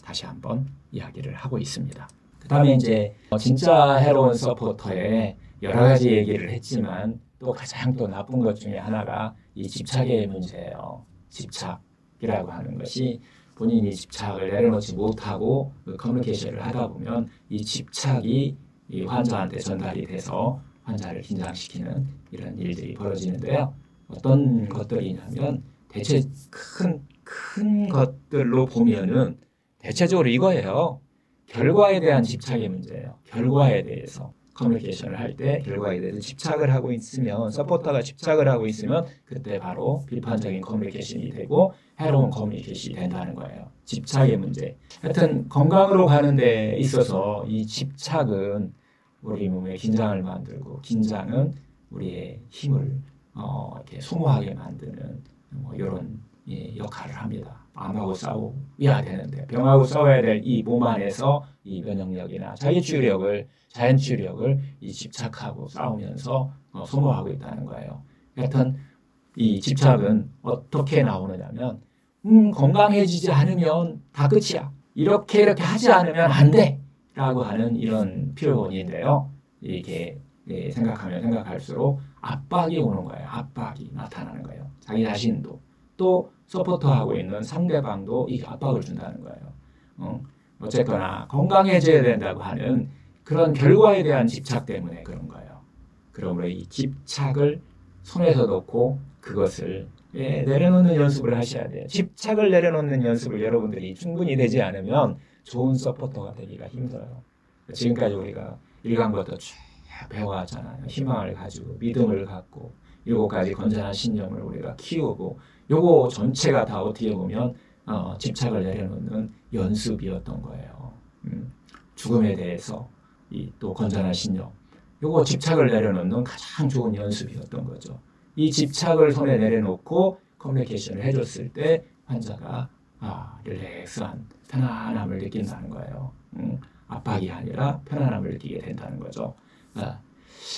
다시 한번 이야기를 하고 있습니다. 그 다음에 이제 진짜 해로운 서포터의 여러 가지 얘기를 했지만 또 가장 또 나쁜 것 중에 하나가 이 집착의 문제예요. 집착이라고 하는 것이 본인이 집착을 내려놓지 못하고 그 커뮤니케이션을 하다 보면 이 집착이 이 환자한테 전달이 돼서 환자를 긴장시키는 이런 일들이 벌어지는데요. 어떤 것들이냐면 대체 큰 것들로 보면은 대체적으로 이거예요. 결과에 대한 집착의 문제예요. 결과에 대해서 커뮤니케이션을 할 때 결과에 대해서 집착을 하고 있으면 서포터가 집착을 하고 있으면 그때 바로 비판적인 커뮤니케이션이 되고 해로운 커뮤니케이션이 된다는 거예요. 집착의 문제. 하여튼 건강으로 가는 데 있어서 이 집착은 우리 몸에 긴장을 만들고 긴장은 우리의 힘을 이렇게 소모하게 만드는 이런 역할을 합니다. 암하고 싸워야 되는데 병하고 싸워야 될 이 몸 안에서 이 면역력이나 자연 치유력을 이 집착하고 싸우면서 소모하고 있다는 거예요. 하여튼 이 집착은 어떻게 나오느냐면 건강해지지 않으면 다 끝이야. 이렇게 하지 않으면 안 돼. 라고 하는 이런 표현인데요. 이게 생각하면 생각할수록 압박이 오는 거예요. 압박이 나타나는 거예요. 자기 자신도 또 서포터하고 있는 상대방도 이 압박을 준다는 거예요. 어쨌거나 건강해져야 된다고 하는 그런 결과에 대한 집착 때문에 그런 거예요. 그러므로 이 집착을 손에서 놓고 그것을 내려놓는 연습을 하셔야 돼요. 집착을 내려놓는 연습을 여러분들이 충분히 되지 않으면 좋은 서포터가 되기가 힘들어요. 지금까지 우리가 1강부터 쭉 배워왔잖아요. 희망을 가지고 믿음을 갖고 7가지 건전한 신념을 우리가 키우고 요거 전체가 다 어떻게 보면 집착을 내려놓는 연습이었던 거예요. 죽음에 대해서 또 건전한 신념 요거 집착을 내려놓는 가장 좋은 연습이었던 거죠. 이 집착을 손에 내려놓고 커뮤니케이션을 해줬을 때 환자가 릴렉스한 편안함을 느낀다는 거예요. 압박이 아니라 편안함을 느끼게 된다는 거죠.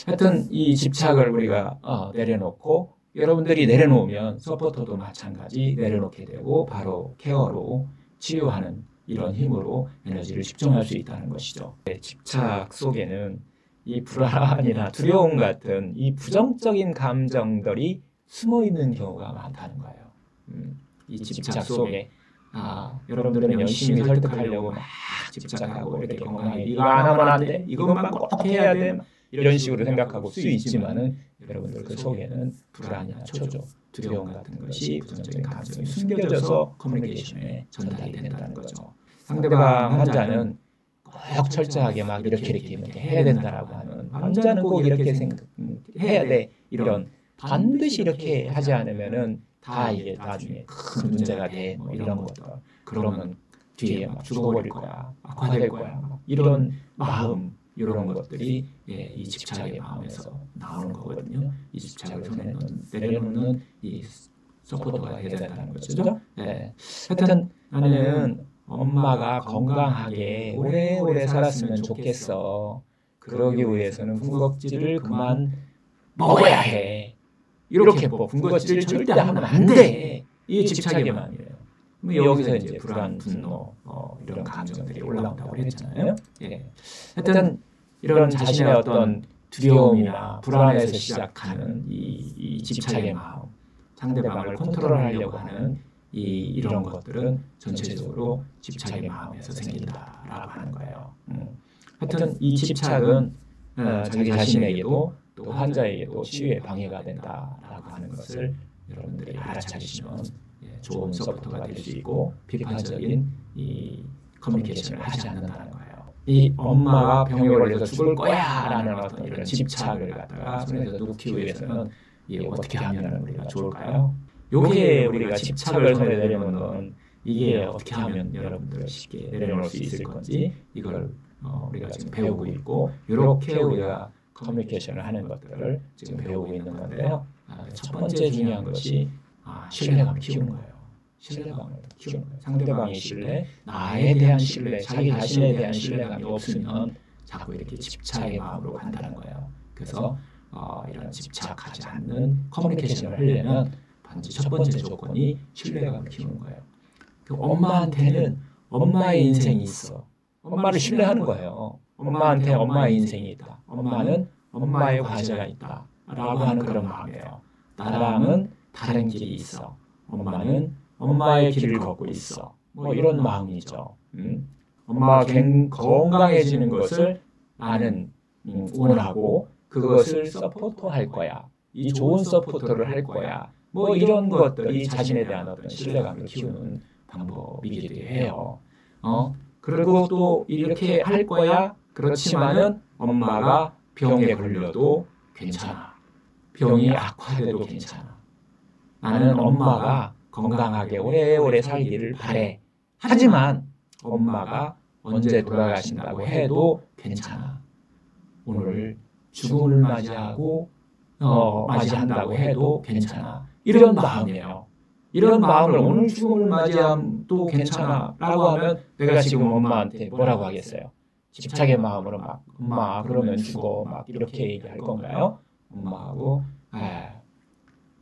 하여튼 이 집착을 우리가 내려놓고 여러분들이 내려놓으면 서포터도 마찬가지 내려놓게 되고 바로 케어로 치유하는 이런 힘으로 에너지를 집중할 수 있다는 것이죠. 집착 속에는 이 불안이나 두려움 같은 이 부정적인 감정들이 숨어 있는 경우가 많다는 거예요. 이 집착 속에 여러분들은 열심히 설득하려고 막 집착하고 이렇게 건강하게 이거 안 하면 안 돼, 이것만 꼭 해야 돼 이런 식으로 생각하고 수 있지만은 여러분들 그 속에는 불안이나 초조, 두려움 같은 것이 부정적인 감정이 숨겨져서 커뮤니케이션에 전달이 된다는 거죠. 상대방 환자는 꼭 철저하게 막 이렇게 해야 된다라고 하는 환자는 꼭 이렇게 해야 돼 이런 반드시 이렇게 하지 않으면은 다 이게 나중에 큰 문제가 돼 뭐 이런 것들 그러면 뒤에 막 죽어버릴 거야 악화될 거야 막 이런 마음 이런 것들이 이 집착의 마음에서 나오는 거거든요. 이 집착을 손에 내려놓는 이 서포터가 해야 된다는 거죠. 하여튼 나는 엄마가 건강하게 오래오래 살았으면 좋겠어. 그러기 위해서는 군것질을 그만 먹어야 해. 이렇게 군것질 절대 하면 안 돼. 이게 집착의 마음이에요. 여기서 이제 불안, 분노 이런 감정들이 올라온다고 했잖아요. 하여튼 이런 자신의 어떤 두려움이나 불안에서 시작하는 이 집착의 마음, 상대방을 컨트롤하려고 하는 이런 것들은 전체적으로 집착의 마음에서 생긴다라고 하는 거예요. 하여튼 이 집착은 자기 자신에게도 또 환자에게도 치유에 방해가 된다라고 하는 것을 여러분들이 알아차리시면 좋은 서포터가 될 수 있고 비판적인 이 커뮤니케이션을 하지 않는다는 거예요. 이 엄마가 병에 걸려서 죽을 거야라는 어떤 이런 집착을 갖다가 손에서 놓기 위해서는 어떻게 하면 우리가 좋을까요? 요게 우리가 집착을 손에 내려놓는 이게 어떻게 하면 여러분들 쉽게 내려놓을 수 있을 건지 이걸 우리가 지금 배우고 있고 이렇게 우리가 커뮤니케이션을 하는 것들을 지금 배우고 있는 건데요. 첫 번째 중요한 것이 신뢰감을 키우는 거예요. 신뢰감을 키우는 거예요. 상대방의 신뢰, 나에 대한 신뢰, 자기 자신에 대한 신뢰감이 없으면 자꾸 이렇게 집착의 마음으로 간다는 거예요. 그래서 이런 집착하지 않는 커뮤니케이션을 하려면 반드시 첫 번째 조건이 신뢰감을 키우는 거예요. 그 엄마한테는 엄마의 인생이 있어. 엄마를 신뢰하는 거예요. 엄마한테 엄마의 인생이 있다. 엄마는 엄마의 과제가 있다. 라고 하는 그런 마음이에요. 나랑은 다른 길이 있어. 엄마는 엄마의 길을 걷고 있어. 뭐 이런 마음이죠. 엄마가 건강해지는 것을 나는 원하고 그것을 서포트할 거야. 이 좋은 서포터를 할 거야. 뭐 이런 것들이 자신에 대한 어떤 신뢰감을 키우는 방법이기도 해요. 그리고 또 이렇게 할 거야. 그렇지만은 엄마가 병에 걸려도 괜찮아. 병이 악화돼도 괜찮아. 나는 엄마가 건강하게 오래오래 살기를 바래. 하지만 엄마가 언제 돌아가신다고 해도 괜찮아. 오늘 죽음을 맞이한다고 해도 괜찮아. 이런 마음이에요. 이런 마음을 오늘 죽음을 맞이함도 괜찮아 라고 하면 내가 지금 엄마한테 뭐라고 하겠어요? 집착의 마음으로 막 엄마 그러면 죽어 막 이렇게 얘기할 건가요? 엄마하고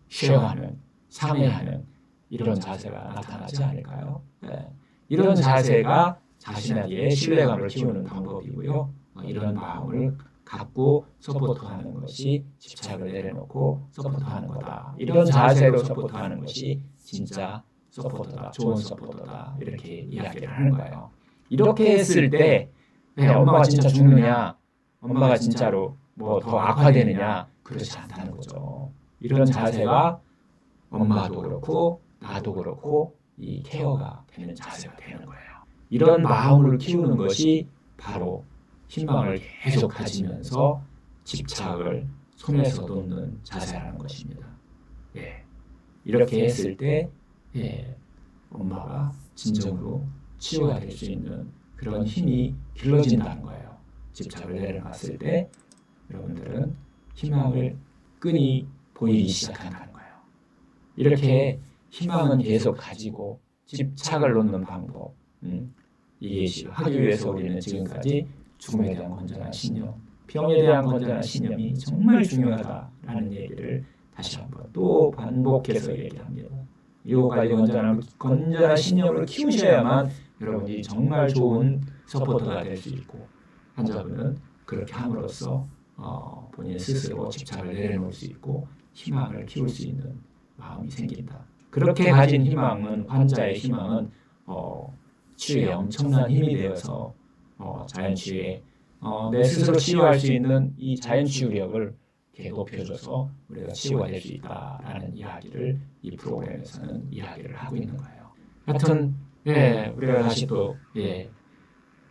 쉐어하는, 상회하는 이런 자세가 나타나지 않을까요? 이런 자세가 자신에게 신뢰감을 키우는 방법이고요. 이런 마음을 갖고 서포트하는 것이 집착을 내려놓고 서포트하는 거다. 이런 자세로 서포트하는 것이 진짜 서포터다. 좋은 서포터다. 이렇게 이야기를 하는 거예요. 이렇게 했을 때 엄마가 진짜 죽느냐? 엄마가 진짜로 뭐 더 악화되느냐? 그렇지 않다는 거죠. 이런 자세가 엄마도 그렇고 나도 그렇고 이 케어가 되는 자세가 되는 거예요. 이런 마음을 키우는 것이 바로 희망을 계속 가지면서 집착을 손에서 놓는 자세라는 것입니다. 이렇게 했을 때 엄마가 진정으로 치유가 될 수 있는 그런 힘이 길러진다는 거예요. 집착을 내려놨을 때 여러분들은 희망을 끈이 보이기 시작한다는 거예요. 이렇게 희망은 계속 가지고 집착을 놓는 방법, 이게 하기 위해서 우리는 지금까지 죽음에 대한 건전한 신념, 병에 대한 건전한 신념이 정말 중요하다라는 얘기를 다시 한번 또 반복해서 얘기합니다. 이거까지 건전한 신념을 키우셔야만 여러분이 정말 좋은 서포터가 될 수 있고 환자분은 그렇게 함으로써 본인 스스로 집착을 내려놓을 수 있고 희망을 키울 수 있는 마음이 생긴다. 그렇게 가진 희망은 환자의 희망은 치유에 엄청난 힘이 되어서 자연치유에 내 스스로 치유할 수 있는 이 자연치유력을 이렇게 높여줘서 우리가 치유가 될 수 있다라는 이야기를 이 프로그램에서는 이야기를 하고 있는 거예요. 하여튼 우리가 다시 또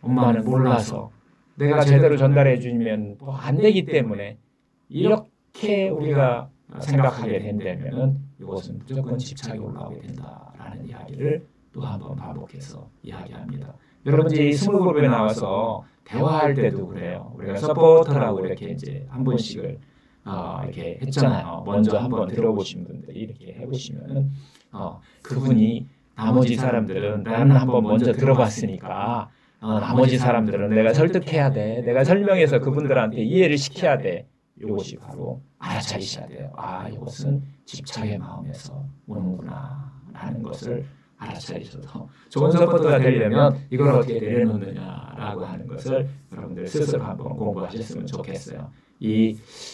엄마는 몰라서 내가 제대로 전달해 주면 뭐 안 되기 때문에 이렇게 우리가 생각하게 된다면은 이것은 무조건 집착이 올라오게 된다라는 이야기를 또 한 번 반복해서 이야기합니다. 여러분들이 스몰그룹에 나와서 대화할 때도 그래요. 우리가 서포터라고 이렇게 이제 한 번씩을 이렇게 했잖아요. 먼저 한번 들어보신 분들이 이렇게 해보시면은 그분이 나머지 사람들은 나는 한번 먼저 들어봤으니까 나머지 사람들은 내가 설득해야 돼. 내가 설명해서 그분들한테 이해를 시켜야 돼. 이것이 바로 알아차리셔야 돼요. 이것은 집착의 마음에서 오는구나 라는 것을 알아차리셔서 좋은 서포터가 되려면 이걸 어떻게 내려놓느냐라고 하는 것을 여러분들 스스로 한번 공부하셨으면 좋겠어요.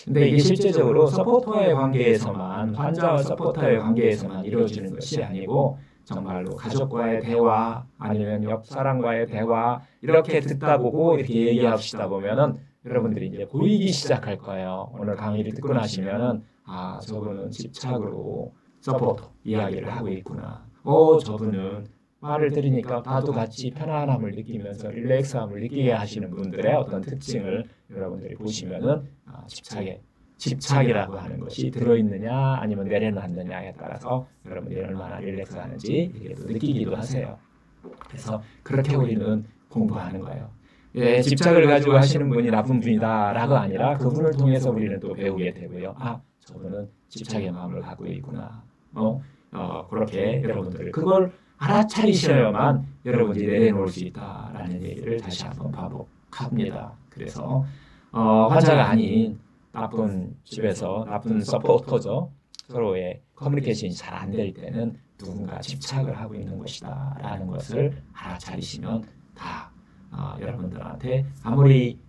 근데 이게 실제적으로 서포터의 관계에서만 환자와 서포터의 관계에서만 이루어지는 것이 아니고 정말로 가족과의 대화 아니면 옆 사람과의 대화 이렇게 듣다 보고 이렇게 얘기합시다 보면은 여러분들이 이제 보이기 시작할 거예요. 오늘 강의를 듣고 나시면은 저분은 집착으로 서포터 이야기를 하고 있구나. 저분은 말을 들으니까 나도 같이 편안함을 느끼면서 릴렉스함을 느끼게 하시는 분들의 어떤 특징을 여러분들이 보시면은 집착이라고 하는 것이 들어있느냐 아니면 내려놨느냐에 따라서 여러분들이 얼마나 릴렉스하는지 이게 또 느끼기도 하세요. 그래서 그렇게 우리는 공부하는 거예요. 집착을 가지고 하시는 분이 나쁜 분이다라고 아니라 그분을 통해서 우리는 또 배우게 되고요. 저분은 집착의 마음을 갖고 있구나. 그렇게 여러분들 그걸 알아차리셔야만 여러분들이 내려놓을 수 있다라는 얘기를 다시 한번 반복합니다. 그래서 환자가 아닌 나쁜 집에서 나쁜 서포터죠. 서로의 커뮤니케이션이 잘 안 될 때는 누군가 집착을 하고 있는 것이다 라는 것을 알아차리시면 다 여러분들한테 아무리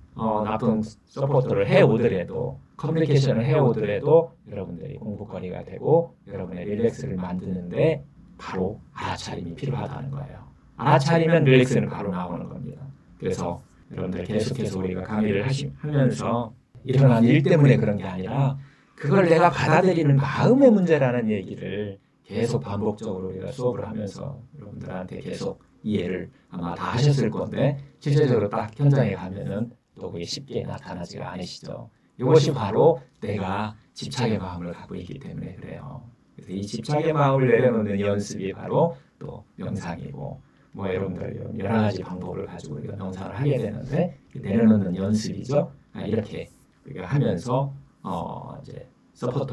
나쁜 서포터를 해오더라도 커뮤니케이션을 해오더라도 여러분들이 공부거리가 되고 여러분의 릴렉스를 만드는데 바로 알아차림이 필요하다는 거예요. 알아차리면 릴렉스는 바로 나오는 겁니다. 그래서 여러분들 계속해서 우리가 강의를 하면서 일어난 일 때문에 그런 게 아니라 그걸 내가 받아들이는 마음의 문제라는 얘기를 계속 반복적으로 우리가 수업을 하면서 여러분들한테 계속 이해를 아마 다 하셨을 건데 실제적으로 딱 현장에 가면은 또 그게 쉽게 나타나지가 않으시죠. 이것이 바로 내가 집착의 마음을 갖고 있기 때문에 그래요. 그래서 이 집착의 마음을 내려놓는 연습이 바로 또 명상이고 뭐 여러분들 여러 가지 방법을 가지고 우리가 명상을 하게 되는데 내려놓는 연습이죠. 이렇게 우리가 하면서 이제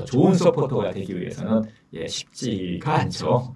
좋은 서포터가 되기 위해서는 쉽지가 않죠.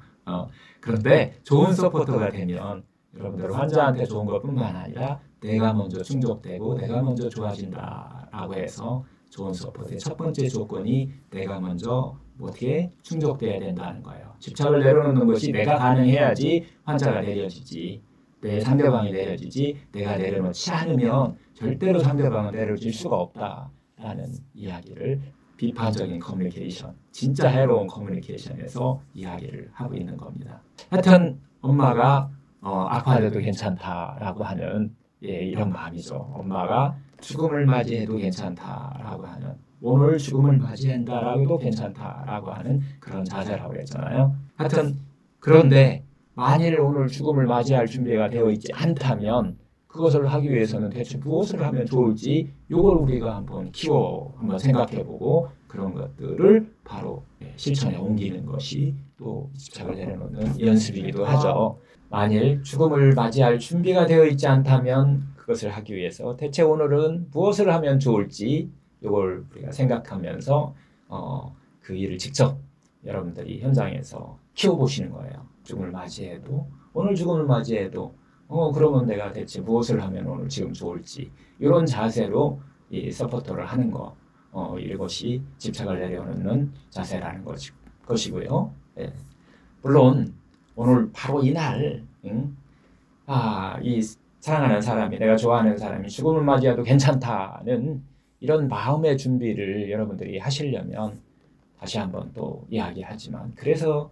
그런데 좋은 서포터가 되면 여러분들 환자한테 좋은 것뿐만 아니라 내가 먼저 충족되고 내가 먼저 좋아진다라고 해서 좋은 서포트의 첫 번째 조건이 내가 먼저 어떻게 충족돼야 된다는 거예요. 집착을 내려놓는 것이 내가 가능해야지 환자가 내려지지, 내 상대방이 내려지지, 내가 내려놓지 않으면 절대로 상대방은 내려질 수가 없다라는 이야기를 비판적인 커뮤니케이션, 진짜 해로운 커뮤니케이션에서 이야기를 하고 있는 겁니다. 하여튼 엄마가 악화돼도 괜찮다라고 하는 이런 마음이죠. 엄마가 죽음을 맞이해도 괜찮다라고 하는, 오늘 죽음을 맞이한다라고도 괜찮다라고 하는 그런 자세라고 했잖아요. 하여튼 그런데 만일 오늘 죽음을 맞이할 준비가 되어 있지 않다면 그것을 하기 위해서는 대체 무엇을 하면 좋을지 이걸 우리가 한번 한번 생각해보고 그런 것들을 바로 실천에 옮기는 것이 또 집착을 내려놓는 연습이기도 하죠. 만일 죽음을 맞이할 준비가 되어 있지 않다면 그것을 하기 위해서 대체 오늘은 무엇을 하면 좋을지 이걸 우리가 생각하면서 그 일을 직접 여러분들이 현장에서 키워보시는 거예요. 죽음을 맞이해도, 오늘 죽음을 맞이해도 그러면 내가 대체 무엇을 하면 오늘 지금 좋을지, 이런 자세로 이 서포터를 하는 거, 이것이 집착을 내려놓는 자세라는 것이고요. 예. 물론 오늘 바로 이날 이 사랑하는 사람이, 내가 좋아하는 사람이 죽음을 맞이해도 괜찮다는 이런 마음의 준비를 여러분들이 하시려면 다시 한번 또 이야기하지만, 그래서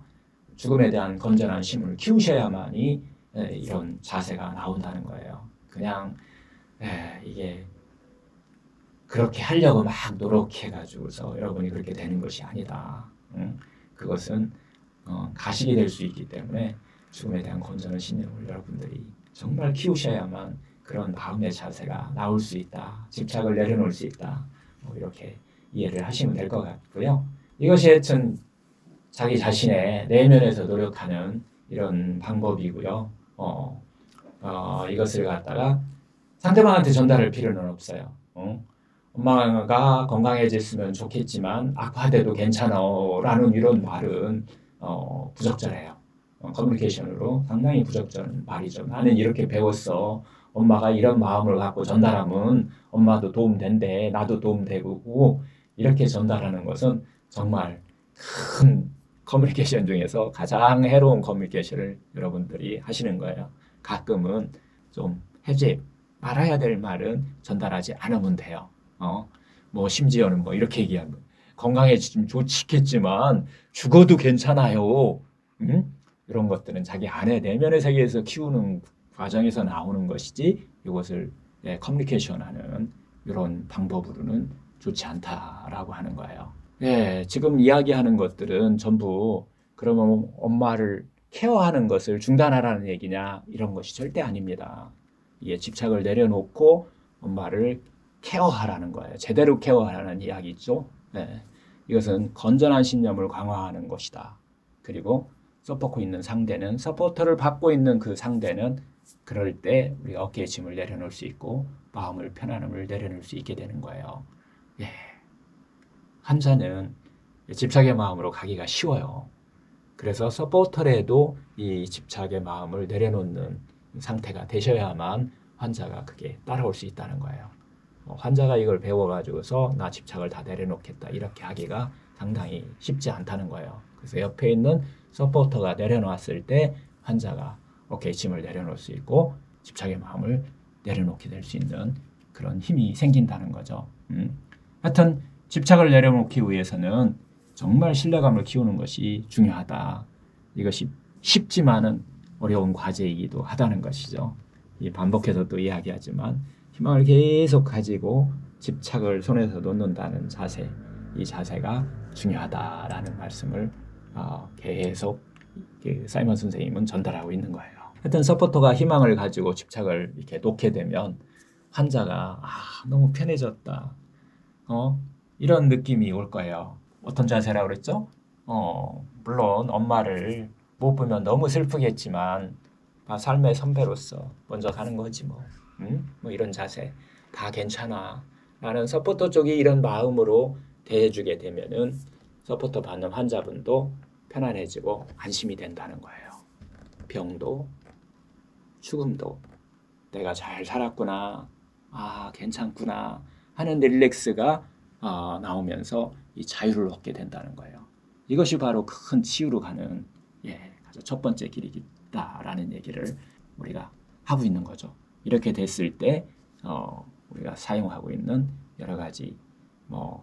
죽음에 대한 건전한 심을 키우셔야만이 이런 자세가 나온다는 거예요. 그냥 이게 그렇게 하려고 막 노력해가지고서 여러분이 그렇게 되는 것이 아니다. 그것은 가식이 될 수 있기 때문에 죽음에 대한 건전한 신념을 여러분들이 정말 키우셔야만 그런 마음의 자세가 나올 수 있다. 집착을 내려놓을 수 있다. 이렇게 이해를 하시면 될 것 같고요. 이것이 하여튼 자기 자신의 내면에서 노력하는 이런 방법이고요. 이것을 갖다가 상대방한테 전달할 필요는 없어요. 엄마가 건강해졌으면 좋겠지만 악화돼도 괜찮아 라는 이런 말은 부적절해요. 커뮤니케이션으로 상당히 부적절한 말이죠. 나는 이렇게 배웠어. 엄마가 이런 마음을 갖고 전달하면 엄마도 도움된대, 나도 도움되고, 이렇게 전달하는 것은 정말 큰 커뮤니케이션 중에서 가장 해로운 커뮤니케이션을 여러분들이 하시는 거예요. 가끔은 좀 해제, 말아야 될 말은 전달하지 않으면 돼요. 뭐 심지어는 뭐 이렇게 얘기하는 거예요. 건강해지면 좋겠지만 죽어도 괜찮아요. 이런 것들은 자기 안에 내면의 세계에서 키우는 과정에서 나오는 것이지, 이것을 커뮤니케이션하는 이런 방법으로는 좋지 않다라고 하는 거예요. 지금 이야기하는 것들은 전부 그러면 엄마를 케어하는 것을 중단하라는 얘기냐, 이런 것이 절대 아닙니다. 이게 집착을 내려놓고 엄마를 케어하라는 거예요. 제대로 케어하라는 이야기죠. 이것은 건전한 신념을 강화하는 것이다. 그리고 서포트 있는 상대는, 서포터를 받고 있는 그 상대는 그럴 때 우리 어깨에 짐을 내려놓을 수 있고 마음을, 편안함을 내려놓을 수 있게 되는 거예요. 환자는 집착의 마음으로 가기가 쉬워요. 그래서 서포터라도 이 집착의 마음을 내려놓는 상태가 되셔야만 환자가 그게 따라올 수 있다는 거예요. 환자가 이걸 배워가지고서 나 집착을 다 내려놓겠다 이렇게 하기가 상당히 쉽지 않다는 거예요. 그래서 옆에 있는 서포터가 내려놨을 때 환자가 어깨에 짐을 내려놓을 수 있고 집착의 마음을 내려놓게 될 수 있는 그런 힘이 생긴다는 거죠. 하여튼 집착을 내려놓기 위해서는 정말 신뢰감을 키우는 것이 중요하다. 이것이 쉽지만은 어려운 과제이기도 하다는 것이죠. 이 반복해서 또 이야기하지만 희망을 계속 가지고 집착을 손에서 놓는다는 자세, 이 자세가 중요하다라는 말씀을 계속 사이먼 선생님은 전달하고 있는 거예요. 하여튼 서포터가 희망을 가지고 집착을 이렇게 놓게 되면 환자가 너무 편해졌다. 이런 느낌이 올 거예요. 어떤 자세라고 그랬죠? 물론 엄마를 못 보면 너무 슬프겠지만 삶의 선배로서 먼저 가는 거지 뭐. 뭐 이런 자세 다 괜찮아. 라는 서포터 쪽이 이런 마음으로 대해주게 되면은 서포터 받는 환자분도 편안해지고 안심이 된다는 거예요. 병도 죽음도 내가 잘 살았구나. 괜찮구나 하는 릴렉스가 나오면서 이 자유를 얻게 된다는 거예요. 이것이 바로 큰 치유로 가는 첫 번째 길이다라는 얘기를 우리가 하고 있는 거죠. 이렇게 됐을 때 우리가 사용하고 있는 여러 가지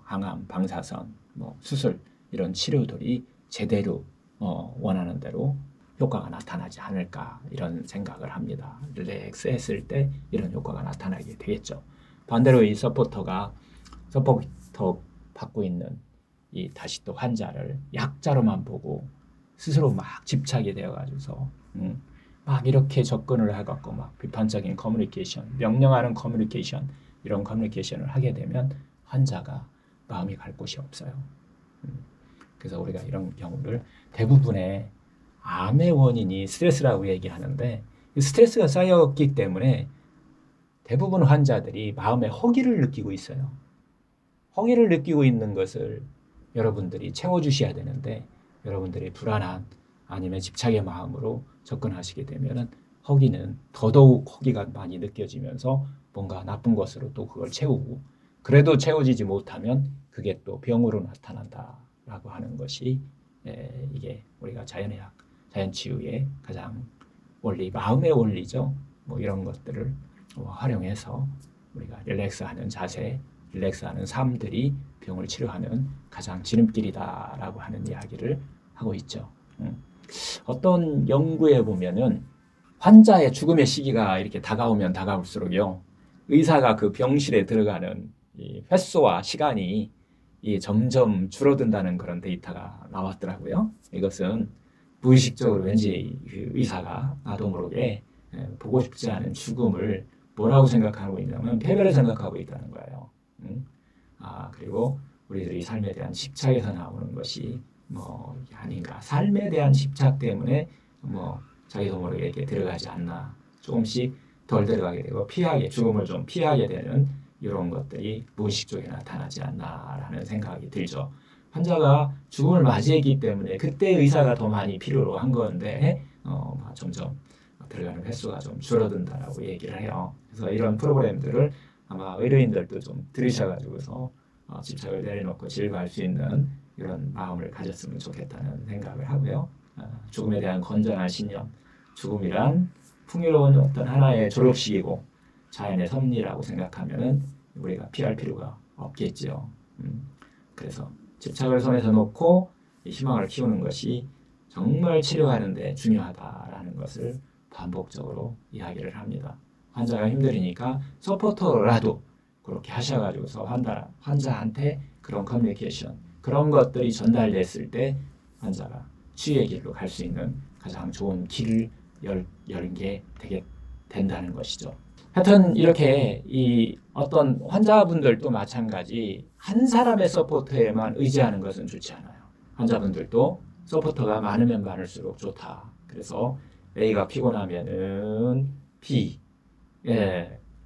항암, 방사선, 수술 이런 치료들이 제대로 원하는 대로 효과가 나타나지 않을까 이런 생각을 합니다. 릴렉스 했을 때 이런 효과가 나타나게 되겠죠. 반대로 이 서포터 받고 있는 이 다시 또 환자를 약자로만 보고 스스로 막 집착이 되어가지고서 막 이렇게 접근을 해갖고 막 비판적인 커뮤니케이션, 명령하는 커뮤니케이션 이런 커뮤니케이션을 하게 되면 환자가 마음이 갈 곳이 없어요. 그래서 우리가 이런 경우를 대부분의 암의 원인이 스트레스라고 얘기하는데 스트레스가 쌓였기 때문에 대부분 환자들이 마음에 허기를 느끼고 있어요. 허기를 느끼고 있는 것을 여러분들이 채워주셔야 되는데 여러분들이 불안한 아니면 집착의 마음으로 접근하시게 되면 허기는 더더욱 허기가 많이 느껴지면서 뭔가 나쁜 것으로 또 그걸 채우고 그래도 채워지지 못하면 그게 또 병으로 나타난다라고 하는 것이 이게 우리가 자연의학, 자연치유의 가장 원리, 마음의 원리죠. 이런 것들을 활용해서 우리가 릴렉스하는 자세, 릴렉스하는 삶들이 병을 치료하는 가장 지름길이다라고 하는 이야기를 하고 있죠. 어떤 연구에 보면은 환자의 죽음의 시기가 이렇게 다가오면 다가올수록요, 의사가 그 병실에 들어가는 이 횟수와 시간이 점점 줄어든다는 그런 데이터가 나왔더라고요. 이것은 무의식적으로 왠지 그 의사가 나도 모르게 보고 싶지 않은 죽음을 뭐라고 생각하고 있냐면 폐멸을 생각하고 있다는 거예요. 그리고 우리들이 삶에 대한 집착에서 나오는 것이 이게 아닌가. 삶에 대한 집착 때문에 자기도 모르게 이렇게 들어가지 않나. 조금씩 덜 들어가게 되고 죽음을 좀 피하게 되는 이런 것들이 무의식적으로 나타나지 않나라는 생각이 들죠. 환자가 죽음을 맞이했기 때문에 그때 의사가 더 많이 필요로 한 건데 점점 들어가는 횟수가 좀 줄어든다라고 얘기를 해요. 그래서 이런 프로그램들을 아마 의료인들도 좀 들으셔가지고서 집착을 내려놓고 즐거워할 수 있는 이런 마음을 가졌으면 좋겠다는 생각을 하고요. 죽음에 대한 건전한 신념, 죽음이란 풍요로운 어떤 하나의 졸업식이고 자연의 섭리라고 생각하면은 우리가 피할 필요가 없겠죠. 그래서 집착을 손에서 놓고 희망을 키우는 것이 정말 치료하는 데 중요하다라는 것을 반복적으로 이야기를 합니다. 환자가 힘들으니까 서포터라도 그렇게 하셔가지고서 환자한테 그런 커뮤니케이션, 그런 것들이 전달됐을 때 환자가 치유의 길로 갈 수 있는 가장 좋은 길을 여는 게 된다는 것이죠. 하여튼 이렇게 이 어떤 환자분들도 마찬가지 한 사람의 서포터에만 의지하는 것은 좋지 않아요. 환자분들도 서포터가 많으면 많을수록 좋다. 그래서 A가 피곤하면은 B,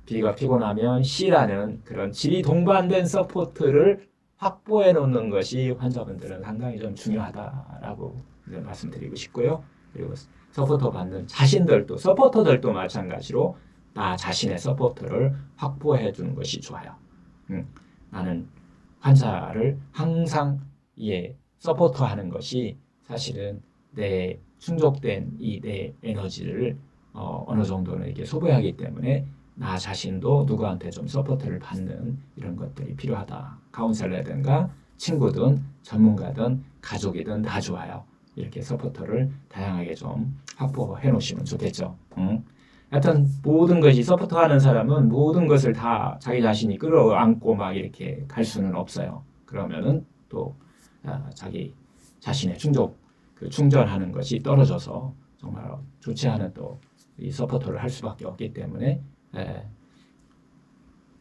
B가 피곤하면 C라는 그런 질이 동반된 서포트를 확보해 놓는 것이 환자분들은 상당히 좀 중요하다라고 말씀드리고 싶고요. 그리고 서포터 받는 서포터들도 마찬가지로 나 자신의 서포터를 확보해 주는 것이 좋아요. 나는 환자를 항상 이게 서포터 하는 것이 사실은 내 충족된 이 내 에너지를 어느 정도는 이게 소비하기 때문에 나 자신도 누구한테 좀 서포트를 받는 이런 것들이 필요하다. 카운셀러든가 친구든 전문가든 가족이든 다 좋아요. 이렇게 서포터를 다양하게 좀 확보해 놓으시면 좋겠죠. 하여튼 모든 것이 서포터하는 사람은 모든 것을 다 자기 자신이 끌어안고 막 이렇게 갈 수는 없어요. 그러면은 또 자기 자신의 충전하는 것이 떨어져서 정말 좋지 않은 또 이 서포터를 할 수밖에 없기 때문에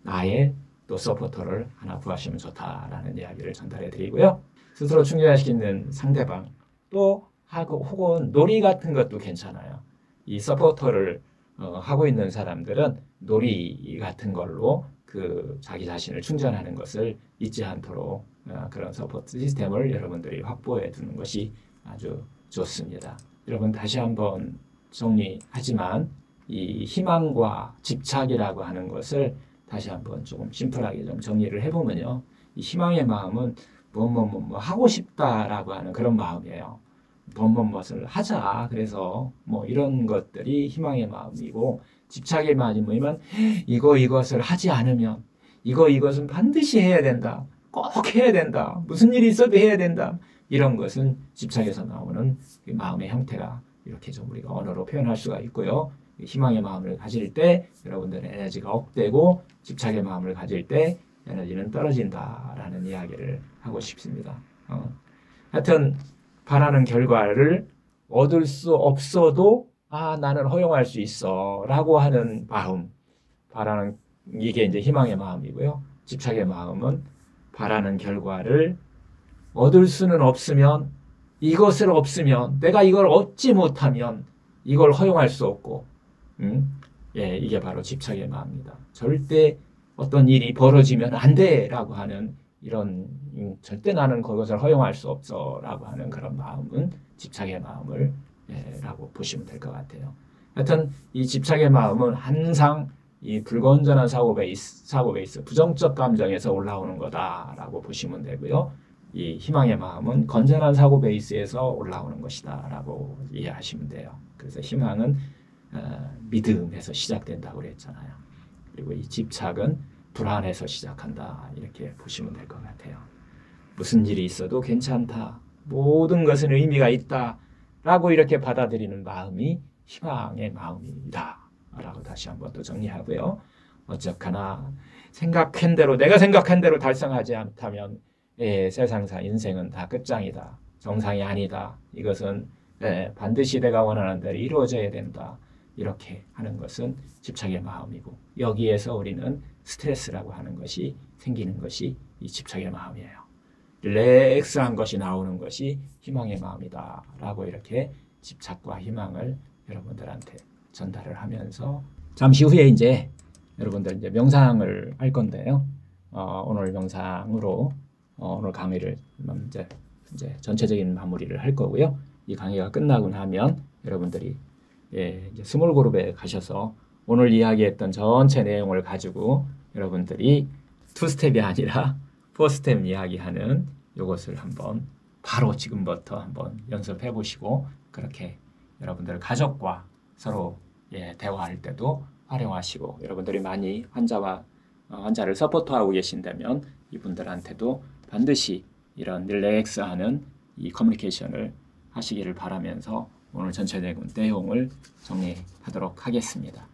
나의 또 서포터를 하나 구하시면 좋다라는 이야기를 전달해 드리고요. 스스로 충전할 수 있는 상대방 또 하고 혹은 놀이 같은 것도 괜찮아요. 이 서포터를 하고 있는 사람들은 놀이 같은 걸로 그 자기 자신을 충전하는 것을 잊지 않도록 그런 서포트 시스템을 여러분들이 확보해 두는 것이 아주 좋습니다. 여러분 다시 한번 정리하지만 이 희망과 집착이라고 하는 것을 다시 한번 조금 심플하게 좀 정리를 해보면요. 이 희망의 마음은 뭐 하고 싶다라고 하는 그런 마음이에요. 무엇을 하자. 그래서 뭐 이런 것들이 희망의 마음이고 집착의 마음이 뭐냐면 이것을 하지 않으면 이것은 반드시 해야 된다. 꼭 해야 된다. 무슨 일이 있어도 해야 된다. 이런 것은 집착에서 나오는 마음의 형태가 이렇게 좀 우리가 언어로 표현할 수가 있고요. 희망의 마음을 가질 때 여러분들의 에너지가 업되고 집착의 마음을 가질 때 에너지는 떨어진다라는 이야기를 하고 싶습니다. 하여튼 바라는 결과를 얻을 수 없어도 나는 허용할 수 있어 라고 하는 마음, 바라는 이게 이제 희망의 마음이고요. 집착의 마음은 바라는 결과를 얻을 수는 없으면 이것을 없으면 내가 이걸 얻지 못하면 이걸 허용할 수 없고 이게 바로 집착의 마음입니다. 절대 어떤 일이 벌어지면 안 돼라고 하는 이런 절대 나는 그것을 허용할 수 없어 라고 하는 그런 마음은 집착의 마음을 라고 보시면 될 것 같아요. 하여튼 이 집착의 마음은 항상 이 불건전한 사고 베이스 부정적 감정에서 올라오는 거다라고 보시면 되고요. 이 희망의 마음은 건전한 사고 베이스에서 올라오는 것이다 라고 이해하시면 돼요. 그래서 희망은 믿음에서 시작된다고 그랬잖아요. 그리고 이 집착은 불안에서 시작한다 이렇게 보시면 될 것 같아요. 무슨 일이 있어도 괜찮다. 모든 것은 의미가 있다. 라고 이렇게 받아들이는 마음이 희망의 마음이다. 라고 다시 한번 또 정리하고요. 어쨌거나 내가 생각한 대로 달성하지 않다면 세상사 인생은 다 끝장이다. 정상이 아니다. 이것은 반드시 내가 원하는 대로 이루어져야 된다. 이렇게 하는 것은 집착의 마음이고 여기에서 우리는 스트레스라고 하는 것이 생기는 것이 이 집착의 마음이에요. 릴렉스한 것이 나오는 것이 희망의 마음이다 라고 이렇게 집착과 희망을 여러분들한테 전달을 하면서 잠시 후에 이제 여러분들 이제 명상을 할 건데요. 오늘 명상으로 오늘 강의를 이제 전체적인 마무리를 할 거고요. 이 강의가 끝나고 나면 여러분들이 이제 스몰 그룹에 가셔서 오늘 이야기했던 전체 내용을 가지고 여러분들이 2스텝이 아니라 4스텝 이야기하는 이것을 한번 바로 지금부터 한번 연습해 보시고 그렇게 여러분들 가족과 서로 대화할 때도 활용하시고 여러분들이 많이 환자를 서포트하고 계신다면 이분들한테도 반드시 이런 릴렉스하는 이 커뮤니케이션을 하시기를 바라면서 오늘 전체 내용을 정리하도록 하겠습니다.